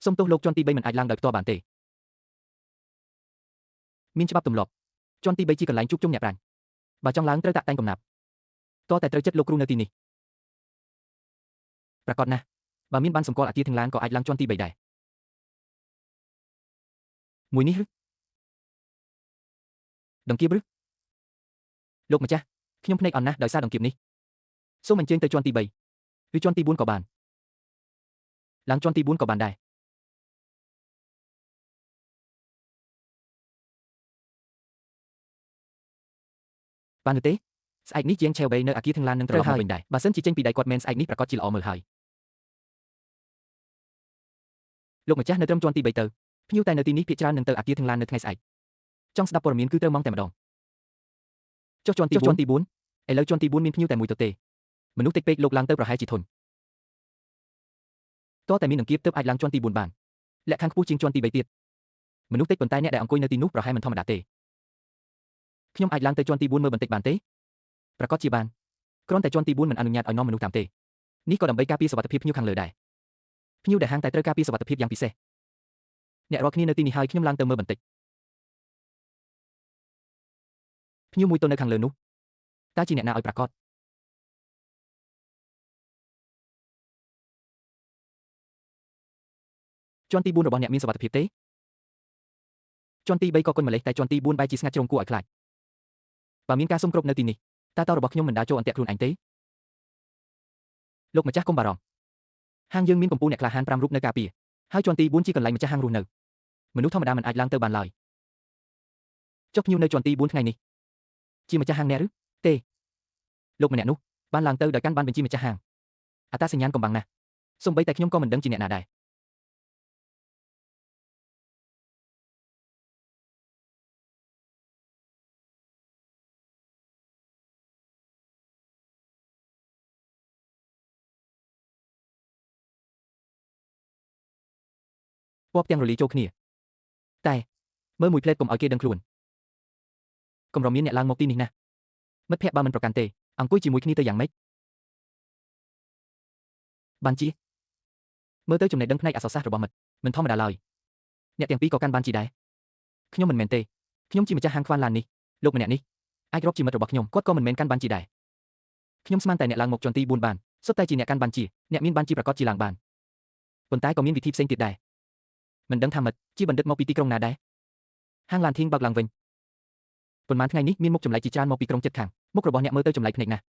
សូមទោសលោកជាន់ទី3មិនអាចឡើងដោយផ្ទាល់បានទេមានច្បាប់ទម្លាប់ជាន់ទី3ជាកន្លែងជួបជុំអ្នកប្រាជ្ញបើចង់ឡើងត្រូវតាក់តែងកំណាប់តើតែត្រូវចិត្តលោកគ្រូនៅទីនេះប្រកបណាស់បើមានបានសម្គាល់អាគារទាំងឡានក៏អាចឡើងជាន់ទី3ដែរមួយនេះឬដង្គៀបឬលោកម្ចាស់ខ្ញុំភ្នែកអន់ណាស់ដោយសារដង្គៀបនេះសូមអញ្ជើញទៅជាន់ទី3ឬជាន់ទី4ក៏បានឡើងជាន់ទី4ក៏បានដែរបានទេស្អែកនេះជាងឆេវបេនៅអាគារទាំងឡាននឹងត្រឡប់មកវិញដែរបើសិនជាចេញពីដៃគាត់មែនស្អែកនេះប្រកាសជាល្អមើលហើយលោកម្ចាស់នៅត្រឹមជាន់ទី3ទៅភ្ញៀវតែនៅទីនេះភាគច្រើននឹងទៅអាគារទាំងឡាននៅថ្ងៃស្អែកចង់ស្ដាប់ព័ត៌មានគឺត្រូវម៉ោងតែម្ដងចុះជាន់ទី4ឥឡូវជាន់ទី4មានភ្ញៀវតែមួយទៅទេមនុស្សតិចពេកលោកឡើងទៅប្រហែលជាធន់តើតែមានដង្គៀបទើបអាចឡើងជាន់ទី4បានលក្ខខណ្ឌខ្ពស់ជាងជាន់ទី3ទៀតមនុស្សតិចប៉ុន្តែអ្នកដែលអង្គុយនៅទីនោះប្រហែលមិនធម្មតាទេខ្ញុំអាចឡើងទៅជាន់ទី4មើលបន្តិចបានទេប្រកាសជាបានគ្រាន់តែជាន់ទី4មិនអនុញ្ញាតឲ្យនាំមនុស្សតាមទេនេះក៏ដើម្បីការពារសុវត្ថិភាពភ្ញៀវខាងលើដែរភ្ញៀវដែលហាងតែត្រូវការពារសុវត្ថិភាពយ៉ាងពិសេសអ្នករាល់គ្នានៅទីនេះហើយខ្ញុំឡើងទៅមើលបន្តិចភ្ញៀវមួយទៅនៅខាងលើនោះតើជាអ្នកណាឲ្យប្រកាសជាន់ទី4របស់អ្នកមានសុវត្ថិភាពទេជាន់ទី3ក៏គុណម្លេះតែជាន់ទី4បែរជាស្ងាត់ជ្រុងគួរឲ្យខ្លាចបើមានការសុំគ្រប់នៅទីនេះតើរបស់ខ្ញុំមិនដើរចូលអន្ទាក់ខ្លួនឯងទេលោកម្ចាស់កុំបារម្ភហាងយើងមានកំពូលអ្នកក្លាហាន5រូបនៅការពារហើយជាន់ទី4ជាកន្លែងម្ចាស់ហាងរស់នៅមនុស្សធម្មតាមិនអាចឡើងទៅបានឡើយចុះភ្ញៀវនៅជាន់ទី4ថ្ងៃនេះជាម្ចាស់ហាងអ្នកឬទេលោកម្នាក់នោះបានឡើងទៅដោយកាន់បានបញ្ជីម្ចាស់ហាងអត្តសញ្ញាណកំបាំងណាស់សូម្បីតែខ្ញុំក៏មិនដឹងជាអ្នកណាដែរពណ៌ផ្ទាំងរលាយចូលគ្នាតែមើលមួយផ្លេតកុំឲ្យគេដឹងខ្លួនកុំរមានអ្នកឡើងមកទីនេះណាមិត្តភក្តិបើមិនប្រកាន់ទេអង្គុយជាមួយគ្នាទៅយ៉ាងម៉េចបានជាមើលទៅចំណេះដឹងផ្នែកអក្សរសាស្ត្ររបស់មិត្តមិនធម្មតាឡើយអ្នកទាំងពីរក៏កាន់បានជាដែរខ្ញុំមិនមែនទេខ្ញុំជាម្ចាស់ហាងខ្វានឡាននេះលោកម្នាក់នេះអាចរាប់ជាមិត្តរបស់ខ្ញុំគាត់ក៏មិនមែនកាន់បានជាដែរខ្ញុំស្មានតែអ្នកឡើងមកជាន់ទី4បានសុទ្ធតែជាអ្នកកាន់បានជាអ្នកមានបានជាប្រកាសជាឡើងបានប៉ុន្តែក៏មានវិធីផ្សេងទៀតដែរមិនដឹងថាមិត្តជាបណ្ឌិតមកពីទីក្រុងណាដែរហាងឡានធីងបើកឡើងវិញប៉ុន្មានថ្ងៃនេះមានមុខចម្លែកជាច្រើនមកពីក្រុងជិតខាងមុខរបស់អ្នកមើលទៅចម្លែកភ្នែកណាស់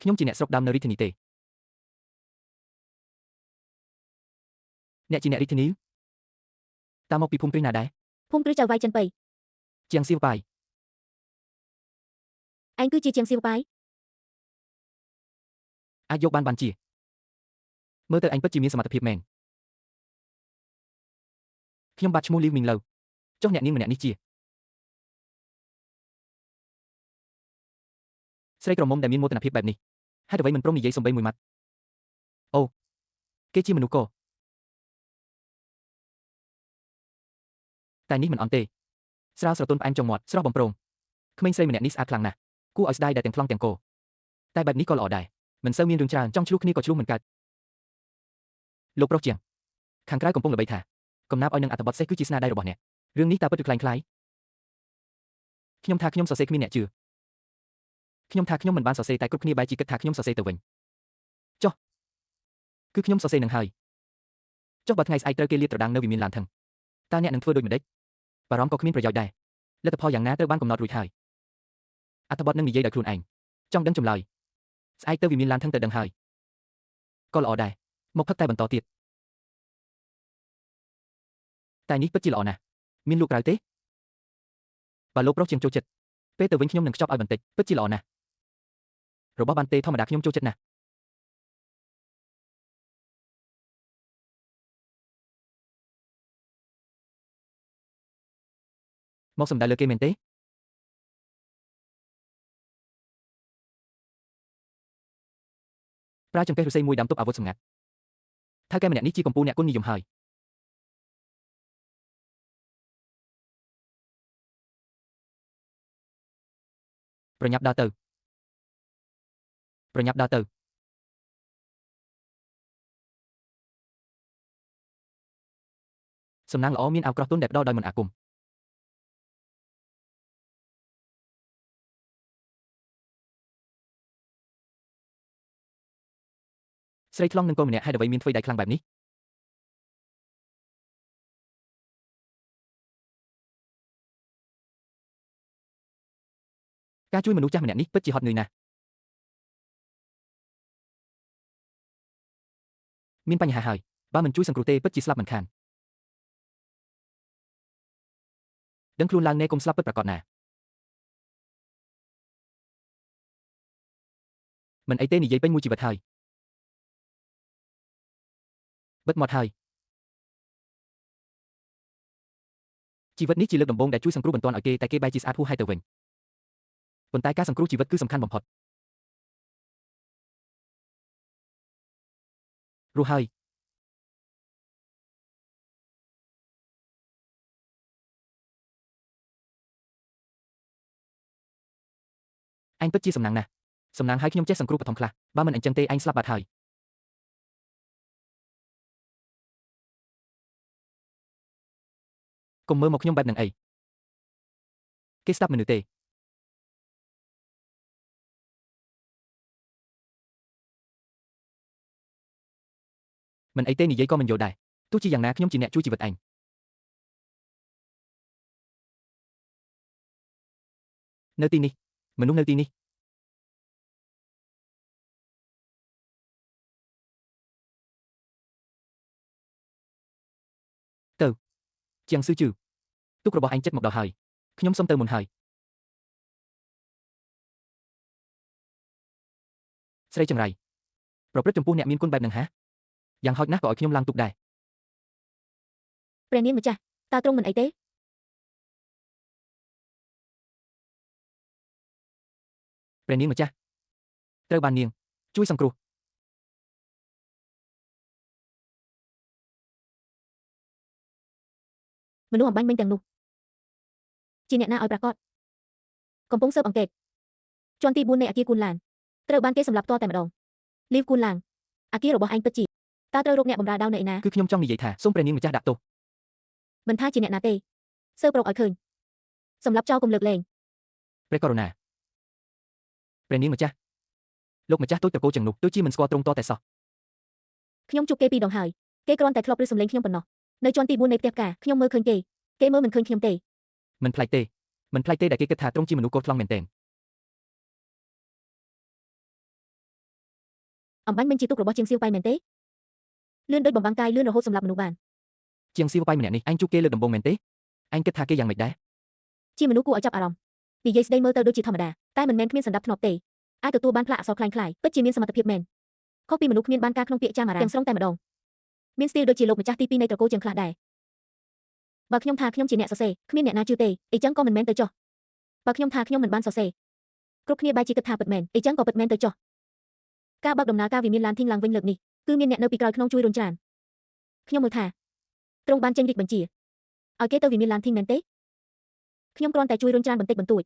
ខ្ញុំជាអ្នកស្រុកដើមនៅរាជធានីទេអ្នកជាអ្នករាជធានីតើមកពីភូមិគ្រឹះណាដែរភូមិគ្រឹះចៅវាយចិនប៉ៃជាងសៀវប៉ាយឯងគឺជាជាងសៀវប៉ាយអាចយកបានជាមើលទៅឯងពិតជាមានសមត្ថភាពមែនខ្ញុំបាទឈ្មោះលីវមីងឡូវចុះអ្នកនាងម្នាក់នេះជាស្រីក្រមុំដែលមានមោទនភាពបែបនេះហេតុអ្វីមិនព្រមនិយាយសំបីមួយម៉ាត់អូគេជាមនុស្សកតែនេះមិនអន់ទេស្រាលស្រទន់ផ្អែមចុងមាត់ស្រស់បំព្រងក្មេងស្រីម្នាក់នេះស្អាតខ្លាំងណាស់គួរឲ្យស្ដាយដែលទាំងប្លង់ទាំងកោតែបែបនេះក៏ល្អដែរមិនសូវមានរឿងច្រើនចង់ឆ្លោះគ្នាក៏ឆ្លោះមិនកើតលោកប្រុសជាងខាងក្រៅកំពុងល្បីថាកំណាព្យឲ្យនឹងអត្ថបទសេះគឺជាស្នាដៃរបស់អ្នករឿងនេះតើពិតឬខ្លាំងខ្លាយខ្ញុំថាខ្ញុំសរសេរគ្មានអ្នកជឿខ្ញុំថាខ្ញុំមិនបានសរសេរតែគ្រប់គ្នាបែរជាគិតថាខ្ញុំសរសេរទៅវិញចុះគឺខ្ញុំសរសេរនឹងហើយចុះបើថ្ងៃស្អែកត្រូវគេលាតត្រដាងនៅវិមានឡានថឹងតើអ្នកនឹងធ្វើដូចម្ដេចបារម្ភក៏គ្មានប្រយោជន៍ដែរលទ្ធផលយ៉ាងណាត្រូវបានកំណត់រួចហើយអត្ថបទនឹងនិយាយដោយខ្លួនឯងចង់ដឹងចម្លើយស្អែកទៅវិមានឡានថឹងទៅដឹងហើយក៏ល្អដែរមកផឹកតែបន្តទៀតតែនេះពិតជាល្អណាស់មានលោកក្រៅទេបើលោកប្រុសជាងចូលចិត្តពេលទៅវិញខ្ញុំនឹងខ្ចប់ឲ្យបន្តិចពិតជាល្អណាស់របស់បានទេធម្មតាខ្ញុំចូលចិត្តណាស់មកសំដៅលើគេមែនទេ ប្រើចង្កេះឫស្សីមួយដាំទប់អាវុធសម្ងាត់ថៅកែម្នាក់នេះជាកំពូលអ្នកគុណនិយមហើយប្រញាប់ដើរទៅប្រញាប់ដើរទៅសំណាងល្អមានអាវក្រោះទន់ដែលផ្ដល់ដោយមន្តអាគមស្រីថ្លង់នឹងកូនម្នាក់ហេតុអ្វីមានធ្វើដៃខ្លាំងបែបនេះការជួយមនុស្សចាស់ម្នាក់នេះពិតជាហត់នឿយណាស់មានបញ្ហាហើយបើមិនជួយសង្គ្រោះទេពិតជាស្លាប់មិនខានដឹងខ្លួនឡើងណែកុំស្លាប់ពិតប្រាកដណាមិនអីទេនិយាយពេញមួយជីវិតហើយបិទមាត់ហើយជីវិតនេះជាលើកដំបូងដែលជួយសង្គ្រោះបន្ទាន់ឲ្យគេតែគេបែរជាស្អាតហួសហើយទៅវិញប៉ុន្តែការសង្គ្រោះជីវិតគឺសំខាន់បំផុតរស់ហើយអញពិតជាសំណាងណាស់សំណាងឲ្យខ្ញុំចេះសង្គ្រោះបឋមខ្លះបើមិនអញ្ចឹងទេអញស្លាប់បាត់ហើយកុំមើលមកខ្ញុំបែបហ្នឹងអីគេស្ដាប់មនុស្សទេមិនអីទេនិយាយក៏មិនយល់ដែរទោះជាយ៉ាងណាខ្ញុំជាអ្នកជួយជីវិតឯងនៅទីនេះមនុស្សនៅទីនេះទៅជាងស៊ឺជឺទុករបស់ឯងចិត្តមកដល់ហើយខ្ញុំសុំទៅមុនហើយស្រីចង្រៃប្រព្រឹត្តចំពោះអ្នកមានគុណបែបហ្នឹងហាយ៉ាងហោចណាស់ក៏ឲ្យខ្ញុំឡើងទុកដែរព្រះនាងម្ចាស់តើទ្រង់មិនអីទេព្រះនាងម្ចាស់ត្រូវបាននាងជួយសង្គ្រោះមនុស្សអំបញ្ញមិញទាំងនោះជាអ្នកណាឲ្យប្រាកដកំពុងស៊ើបអង្កេតជាន់ទី4នៃអគារគូនឡានត្រូវបានគេសម្លាប់តតែម្ដងលីវគូនឡានអគាររបស់ឯងពិតជាតើត្រូវរកអ្នកបម្រើដោនៅឯណាគឺខ្ញុំចង់និយាយថាសូមព្រះនាងម្ចាស់ដាក់ទោសមិនថាជាអ្នកណាទេស៊ើបរកឲ្យឃើញសម្លាប់ចោលកុំលើកលែងព្រះករុណាព្រះនាងម្ចាស់លោកម្ចាស់ទូចតកោចឹងនោះដូចជាមិនស្គាល់ទ្រង់តតែសោះខ្ញុំជួបគេពីរដងហើយគេគ្រាន់តែធ្លាប់ឮសំឡេងខ្ញុំប៉ុណ្ណោះនៅជាន់ទី4នៃផ្ទះផ្កាខ្ញុំមើលឃើញគេមើលមិនឃើញខ្ញុំទេមិនប្លែកទេដែលគេគិតថាទ្រង់ជាមនុស្សកូនខ្លងមែនទែនអំបញ្ញមិញជាទុករបស់ជាងសៀវប៉ៃមែនទេលឿនដូចបំបាំងកាយលឿនរហូតសម្លាប់មនុស្សបានជាងសៀវប៉ៃម្នាក់នេះអញជួបគេលើកដំបូងមែនទេអញគិតថាគេយ៉ាងម៉េចដែរជាមនុស្សគួរឲ្យចាប់អារម្មណ៍និយាយស្ដីមើលទៅដូចជាធម្មតាតែមិនមែនគ្មានសណ្ដាប់ធ្នាប់ទេអាចទទួលបានផ្លាកអក្សរคล้ายៗពិតជាមានសមត្ថភាពមែនខុសពីមនុស្សគ្មានបានការក្នុងពាក្យចាមអារ៉ាទាំងស្រុងតែម្ដងមានស្ទីលដូចជាលោកម្ចាស់ទី2នៃត្រកូលជាងខ្លះដែរបើខ្ញុំថាខ្ញុំជាអ្នកសរសេរគ្មានអ្នកណាជឿទេអីចឹងក៏មិនមែនទៅចុះបើខ្ញុំថាខ្ញុំមិនបានសរសេរគ្រប់គ្នាបែរជាគិតថាពិតមែនអីចឹងក៏ពិតមែនទៅចុះការបើកដំណើរការវិមានឡានធីងឡើងវិញលើកនេះគឺមានអ្នកនៅពីក្រោយខ្នងជួយរុញច្រានខ្ញុំមើលថាទ្រង់បានចេញរាជបញ្ជាឲ្យគេទៅវិមានឡានធីងមែនទេខ្ញុំគ្រាន់តែជួយរុញច្រានបន្តិចបន្តួច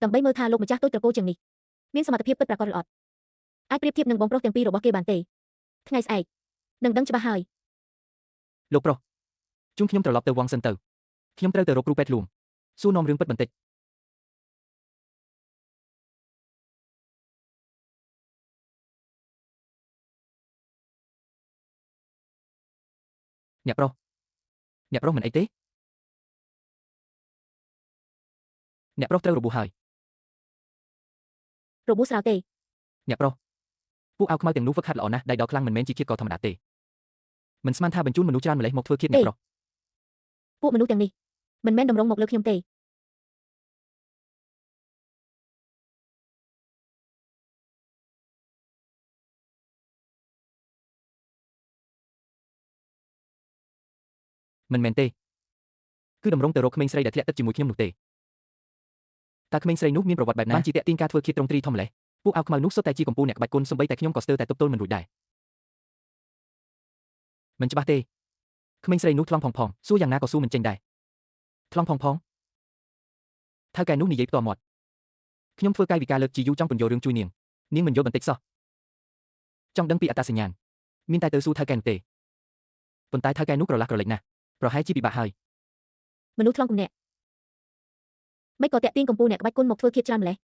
ដើម្បីមើលថាលោកម្ចាស់ទូចត្រកូលជាងនេះមានសមត្ថភាពពិតប្រាកដឬអត់អាចប្រៀបធៀបនឹងបងប្រុសទាំងពីររបស់គេបានទេថ្ងៃស្អែកនឹងដឹងច្បាស់ហើយលោកប្រុសជុំខ្ញុំត្រឡប់ទៅវងសិនទៅខ្ញុំត្រូវទៅរកគ្រូពេទ្យលួងសួរនាំរឿងពិតបន្តិចអ្នកប្រុសមិនអីទេអ្នកប្រុសត្រូវរបួសហើយរបួសស្រាវទេអ្នកប្រុសពួកអាវខ្មៅទាំងនោះហ្វឹកហាត់ល្អណាស់ដៃដល់ខ្លាំងមិនមែនជាឃាតករធម្មតាទេមិនស្មានថាបញ្ជូនមនុស្សច្រើនម្លេះមកធ្វើឃាតអ្នកប្រុសពួកមនុស្សទាំងនេះមិនមែនតម្រង់មកលើខ្ញុំទេមិនមែនទេគឺតម្រង់ទៅរកក្មេងស្រីដែលធ្លាក់ទឹកជាមួយខ្ញុំនោះទេតើក្មេងស្រីនោះមានប្រវត្តិបែបណាបានជាតាក់ទាញការធ្វើឃាតត្រង់ត្រីធំម្លេះ ពួកអាវខ្មៅនោះសុទ្ធតែជាកំពូលអ្នកក្បាច់គុណសូម្បីតែខ្ញុំក៏ស្ទើរតែទប់ទល់មិនរួចដែរមិនច្បាស់ទេក្មេងស្រីនោះថ្លង់ផងសួរយ៉ាងណាក៏សួរមិនចេញដែរថ្លង់ផងថៅកែនោះនិយាយផ្ទាល់មាត់ខ្ញុំធ្វើកាយវិការលើកជាយូរចង់ពន្យល់រឿងជួយនាងមិនយល់បន្តិចសោះចង់ដឹងពីអត្តសញ្ញាណមានតែទៅសួរថៅកែនោះទេប៉ុន្តែថៅកែនោះក្រឡាស់ក្រឡេកណាស់ប្រហែលជាពិបាកហើយមនុស្សថ្លង់គំនាក់មិនក៏តាក់ទាញកំពូលអ្នកក្បាច់គុណមកធ្វើឃាតច្រើនម្លេះ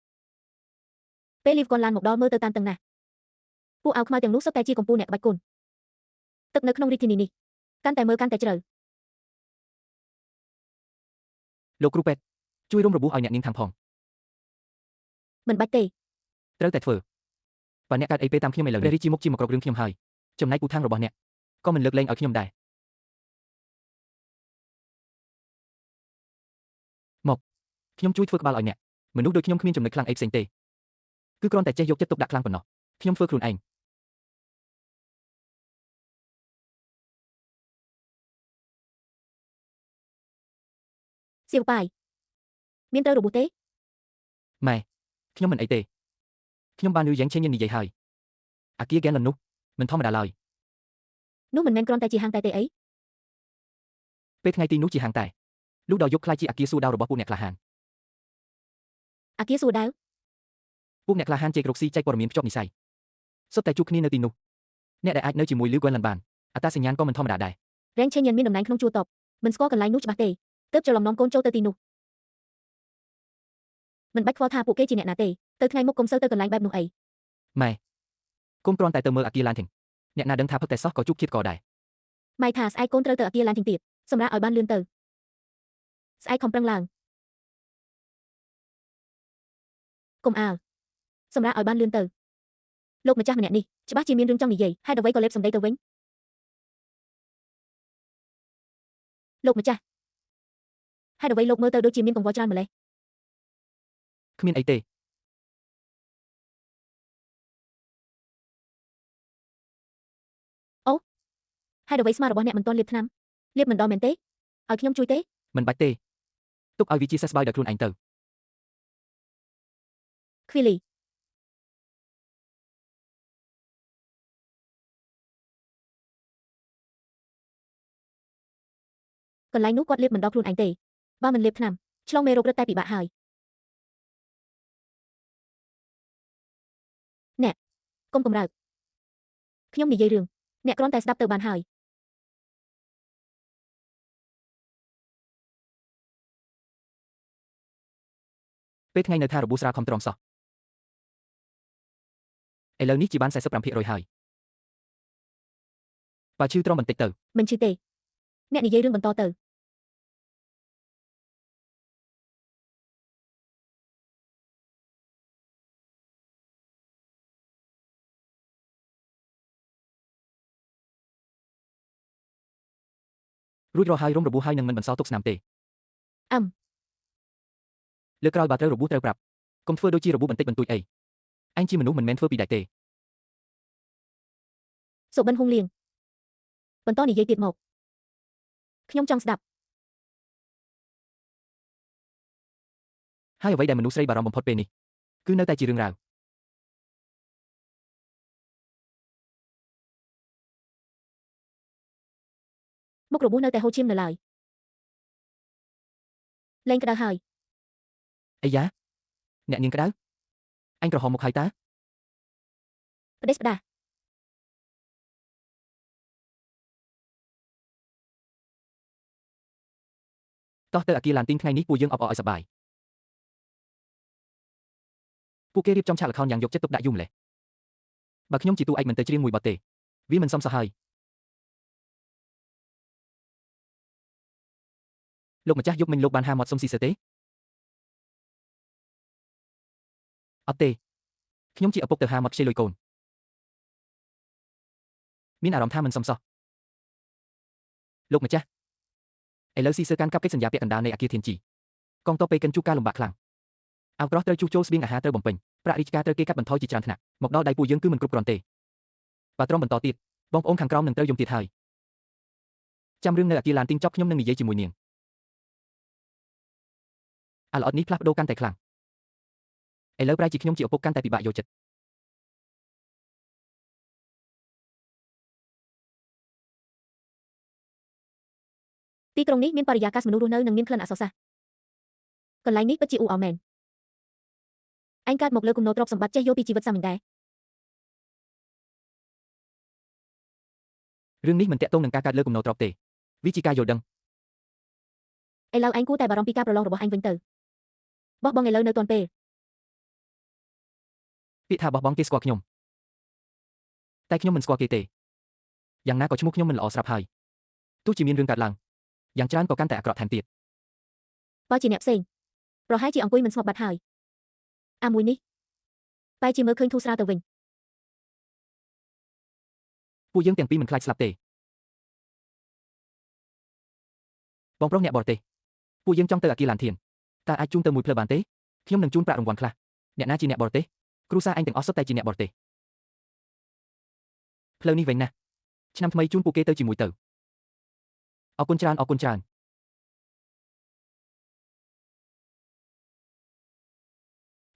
ពេលលីវកនឡានមកដល់មើលទៅតានតឹងណាស់ពួកអាវខ្មៅទាំងនោះសុទ្ធតែជាកំពូលអ្នកក្បាច់គុណទឹកនៅក្នុងរាជធានីនេះកាន់តែមើលកាន់តែជ្រៅលោកគ្រូពេទ្យជួយរុំរបួសឲ្យអ្នកនាងខាងផងមិនបាច់ទេត្រូវតែធ្វើបើអ្នកកើតអីពេលតាមខ្ញុំឥឡូវព្រះរាជាមុខជាមកគ្រប់រឿងខ្ញុំហើយចំណែកពូថាំងរបស់អ្នកក៏មិនលើកលែងឲ្យខ្ញុំដែរមកខ្ញុំជួយធ្វើក្បាលឲ្យអ្នកមនុស្សដូចខ្ញុំគ្មានចំណុចខ្លាំងអីផ្សេងទេគឺគ្រាន់តែចេះយកចិត្តទុកដាក់ខ្លាំងប៉ុណ្ណោះខ្ញុំធ្វើខ្លួនឯងសៀវប៉ាយមានត្រូវរបួសទេម៉ែខ្ញុំមិនអីទេខ្ញុំបានឮយ៉ាងឆេញនិយាយហើយអាគារហ្គេនឡននោះមិនធម្មតាឡើយនោះមិនមែនគ្រាន់តែជាហាងតែទេអីពេលថ្ងៃទីនោះជាហាងតែលុះដល់យប់ខ្លាចជាអាគារសួរដៅរបស់ពួកអ្នកក្លាហានអាគារសួរដៅពួកអ្នកក្លាហានជែករកស៊ីចែកព័ត៌មានភ្ជាប់និស្ស័យសុទ្ធតែជួបគ្នានៅទីនោះអ្នកដែលអាចនៅជាមួយលឺហ្គួនឡាន់បានអត្តសញ្ញាណក៏មិនធម្មតាដែររ៉េងឆេញមានតំណែងក្នុងជួរតបមិនស្គាល់កន្លែងនោះច្បាស់ទេទើបច្រឡំនាំកូនចូលទៅទីនោះមិនបាច់ខ្វល់ថាពួកគេជាអ្នកណាទេទៅថ្ងៃមុខកុំសូវទៅកន្លែងបែបនោះអីម៉ែកូនគ្រាន់តែទៅមើលអាគារឡានធីងអ្នកណាដឹងថាផឹកតែសោះក៏ជួបជាតិក៏ដែរម៉ែថាស្អែកកូនត្រូវទៅអាគារឡានធីងទៀតសម្រាប់ឲ្យបានលឿនទៅស្អែកខំប្រឹងឡើងកុំអាលសម្រាប់ឲ្យបានលឿនទៅលោកម្ចាស់ម្នាក់នេះច្បាស់ជាមានរឿងចង់និយាយហេតុអ្វីក៏លេបសម្ដីទៅវិញលោកម្ចាស់ហេតុអ្វីលោកមើលទៅដូចជាមានកង្វល់ច្រើនម្ល៉េះគ្មានអីទេអូហេតុអ្វីស្មារបស់អ្នកមិនទាន់លាបថ្នាំលាបមិនដល់មែនទេឲ្យខ្ញុំជួយទេមិនបាច់ទេទុកឲ្យវាជាសះស្បើយដោយខ្លួនឯងទៅខ្វីលីកន្លែងនោះគាត់លាបមិនដល់ខ្លួនឯងទេបើមិនលាបថ្នាំឆ្លងមេរោគរឹតតែពិបាកហើយអ្នកកុំកម្រើកខ្ញុំនិយាយរឿងអ្នកគ្រាន់តែស្ដាប់ទៅបានហើយពេលថ្ងៃនៅថារបួសស្រាលខំទ្រាំសោះឥឡូវនេះជាបាន 45% ហើយបើឈឺទ្រាំបន្តិចទៅមិនឈឺទេអ្នកនិយាយរឿងបន្តទៅរួចរាល់ហើយរុំរបួសហើយនឹងមិនបន្សល់ទុកស្នាមទេលើកក្រោយបើត្រូវរបួសត្រូវប្រាប់កុំធ្វើដូចជារបួសបន្តិចបន្តួចអីអញជាមនុស្សមិនមែនធ្វើពីដាច់ទេសុបិនហុងលៀងបន្តនិយាយទៀតមកខ្ញុំចង់ស្ដាប់ហើយអ្វីដែលមនុស្សស្រីបារម្ភបំផុតពេលនេះគឺនៅតែជារឿងរ៉ាវមុខរបួសនៅតែហូរឈាមនៅឡើយលែងក្តៅហើយអាយ៉ាអ្នកនាងក្តៅអញក្រហមមុខហើយតើផ្ដេសផ្ដាស់តោះទៅអាគារឡានទីងថ្ងៃនេះពួកយើងអបអរឲ្យសប្បាយពួកគេរៀបចំឆាកល្ខោនយ៉ាងយកចិត្តទុកដាក់យូរម្ល៉េះបើខ្ញុំជាតួឯកមិនទៅច្រៀងមួយបទទេវាមិនសមសោះហើយលោកម្ចាស់យប់មិញលោកបានហាមាត់សុំស៊ីសើទេអត់ទេខ្ញុំជាឪពុកទៅហាមាត់ខ្ចីលុយកូនមានអារម្មណ៍ថាមិនសមសោះលោកម្ចាស់ឥឡូវស៊ីសើកាន់កាប់កិច្ចសន្យាពាក់កណ្ដាលនៃអាគារធានជីកងទ័ពពេកិនជួបការលំបាកខ្លាំងអោក្រោះត្រូវជួសជុលស្បៀងអាហារត្រូវបំពេញប្រាក់រាជការត្រូវគេកាត់បន្ថយជាច្រើនថ្នាក់មកដល់ដៃពួកយើងគឺមិនគ្រប់គ្រាន់ទេបើទ្រាំបន្តទៀតបងប្អូនខាងក្រោមនឹងត្រូវយំទៀតហើយចាំរឿងនៅអាគារឡានទីងចប់ខ្ញុំនឹងនិយាយជាមួយនាងអាល្អិតនេះផ្លាស់ប្ដូរកាន់តែខ្លាំងឥឡូវប្រែជាខ្ញុំជាឪពុកកាន់តែពិបាកយកចិត្ត ទីក្រុងនេះមានបរិយាកាសមនុស្សរស់នៅនិងមានក្លិនអក្សរសាស្ត្រកន្លែងនេះពិតជាអ៊ូអរមែនឯងកើតមកលើគំនរទ្រព្យសម្បត្តិចេះយល់ពីជីវិតសាមញ្ញដែរ រឿងនេះមិនតាក់ទងនឹងការកើតលើគំនរទ្រព្យទេវាជាការយល់ដឹង ឥឡូវឯងគួរតែបារម្ភពីការប្រឡងរបស់ឯងវិញទៅបោះបង់ឥឡូវនៅទាន់ពេល ពាក្យថាបោះបង់គេស្គាល់ខ្ញុំតែខ្ញុំមិនស្គាល់គេទេយ៉ាងណាក៏ឈ្មោះខ្ញុំមិនល្អស្រាប់ហើយទោះជាមានរឿងកើតឡើងយ៉ាងច្រើនក៏កាន់តែអាក្រក់ថែមទៀត បើជាអ្នកផ្សេងប្រហែលជាអង្គុយមិនស្ងប់បាត់ហើយអាមួយនេះបែរជាមើលឃើញធូរស្រាលទៅវិញ ពួកយើងទាំងពីរមិនខ្លាចស្លាប់ទេបងប្រុសអ្នកបរទេសពួកយើងចង់ទៅអាគារឡានធានតើអាចជូនទៅមួយផ្លូវបានទេខ្ញុំនឹងជូនប្រាក់រង្វាន់ខ្លះអ្នកណាជាអ្នកបរទេសគ្រួសារឯងទាំងអស់សុទ្ធតែជាអ្នកបរទេសផ្លូវនេះវិញណាស់ឆ្នាំថ្មីជូនពួកគេទៅជាមួយទៅអរគុណច្រើនអរគុណច្រើន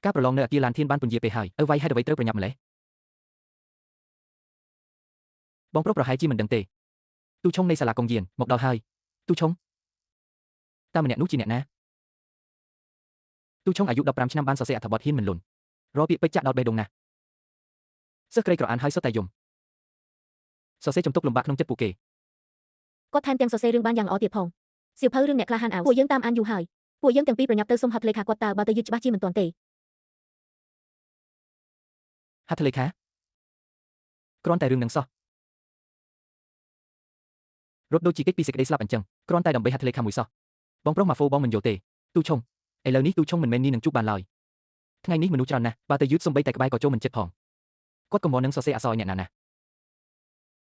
ការប្រឡងនៅអាគារឡានធានបានពន្យាពេលហើយអ្វីហេតុអ្វីត្រូវប្រញាប់ម្ល៉េះបងប្រុសប្រហែលជាមិនដឹងទេទូឆុងនៃសាលាកុងយានមកដល់ហើយទូឆុងតើម្នាក់នោះជាអ្នកណាទូឆុងអាយុ15ឆ្នាំបានសរសេរអត្ថបទហ៊ានមិនលន់រកពាក្យពេចន៍ចាក់ដោតបេះដូងណាស់សិស្សក្រីក្រអានហើយសុទ្ធតែយំសរសេរចំទុកលំបាកក្នុងចិត្តពួកគេ គាត់ថែមទាំងសរសេររឿងបានយ៉ាងល្អទៀតផងសៀវភៅរឿងអ្នកក្លាហានអោពួកយើងតាមអានយូរហើយពួកយើងទាំងពីរប្រញាប់ទៅសុំហត្ថលេខាគាត់តើបើទៅយឺតច្បាស់ជាមិនទាន់ទេ ហត្ថលេខាគ្រាន់តែរឿងនឹងសោះរត់ដូចជាគេចពីសេចក្តីស្លាប់អញ្ចឹងគ្រាន់តែដើម្បីហត្ថលេខាមួយសោះបងប្រុសម៉ាហ្វូបងមិនយល់ទេទូឆុងឥឡូវនេះទូឆុងមិនមែននេះនឹងជួបបានឡើយថ្ងៃនេះមនុស្សច្រើនណាស់បើទៅយឺតសំបីតែក្បែរក៏ចូលមិនចិត្តផងគាត់ក៏មកនឹងសរសេរអក្សរឲ្យអ្នកណាណា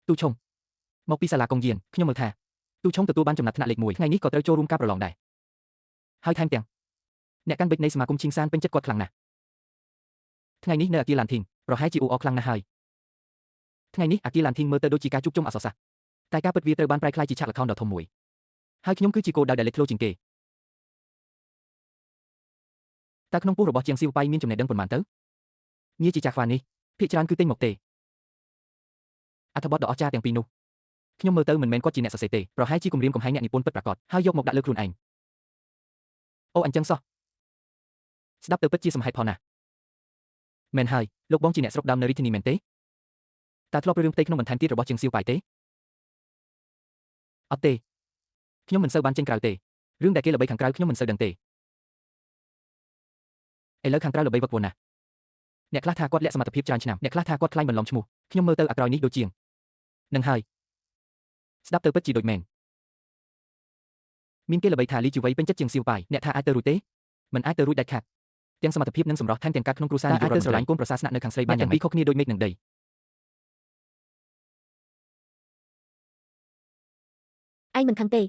ទូឆុងមកពីសាលាកុងយានខ្ញុំមើលថាទូឆុងទទួលបានចំណាត់ថ្នាក់លេខ1ថ្ងៃនេះក៏ត្រូវចូលរួមការប្រឡងដែរហើយថែមទាំងអ្នកកាន់បិចនៃសមាគមឈីងសានពេញចិត្តគាត់ខ្លាំងណាស់ថ្ងៃនេះនៅអាគារឡានធីងប្រហែលជាអ៊ូអរខ្លាំងណាស់ហើយថ្ងៃនេះអាគារឡានធីងមើលទៅដូចជាការជួបជុំអក្សរសាស្ត្រតែការពិតវាត្រូវបានប្រែក្លាយជាឆាកល្ខោនដ៏ធំមួយហើយខ្ញុំគឺជាគោលដៅដែលលេចធ្លោជាងគេតើក្នុងពោះរបស់ជាងស៊ីវប៉ៃមានចំណេះដឹងប៉ុន្មានទៅងារជាចាខ្វានេះភាគច្រើនគឺទិញមកទេអត្ថបទដ៏អស្ចារ្យទាំងពីរនោះខ្ញុំមើលទៅមិនមែនគាត់ជាអ្នកសរសេរទេប្រហែលជាគំរាមកំហែងអ្នកនិពន្ធពិតប្រាកដហើយយកមកដាក់លើខ្លួនឯងអូអញ្ចឹងសោះស្ដាប់ទៅពិតជាសំហេតុផលណាស់មែនហើយលោកបងជាអ្នកស្រុកដើមនៅរាជធានីមែនទេតើធ្លាប់រឿងផ្ទៃក្នុងបន្ថែមទៀតរបស់ជាងស៊ីវប៉ៃទេអត់ទេខ្ញុំមិនសូវបានចេញក្រៅទេរឿងដែលគេល្បីខាងក្រៅខ្ញុំមិនសូវដឹងទេឥឡូវខាងក្រៅល្បីវឹកវរណាស់អ្នកខ្លះថាគាត់លាក់សមត្ថភាពច្រើនឆ្នាំអ្នកខ្លះថាគាត់ខ្លាញ់បន្លំឈ្មោះខ្ញុំមើលទៅអាក្រោយនេះដូចជាងនឹងហើយស្ដាប់ទៅពិតជាដូចមែនមានគេល្បីថាលីជីវ័យពេញចិត្តជាងស៊ីវប៉ៃអ្នកថាអាចទៅរួចទេមិនអាចទៅរួចដាច់ខាតទាំងសមត្ថភាពនិងសម្រស់ថែមទាំងការក្នុងគ្រួសារអាចទៅស្រឡាញ់កូនប្រសាស្នាក់នៅខាងស្រីបានយ៉ាងពីរខុសគ្នាដូចមេឃនិងដីឯងមិនខឹងទេ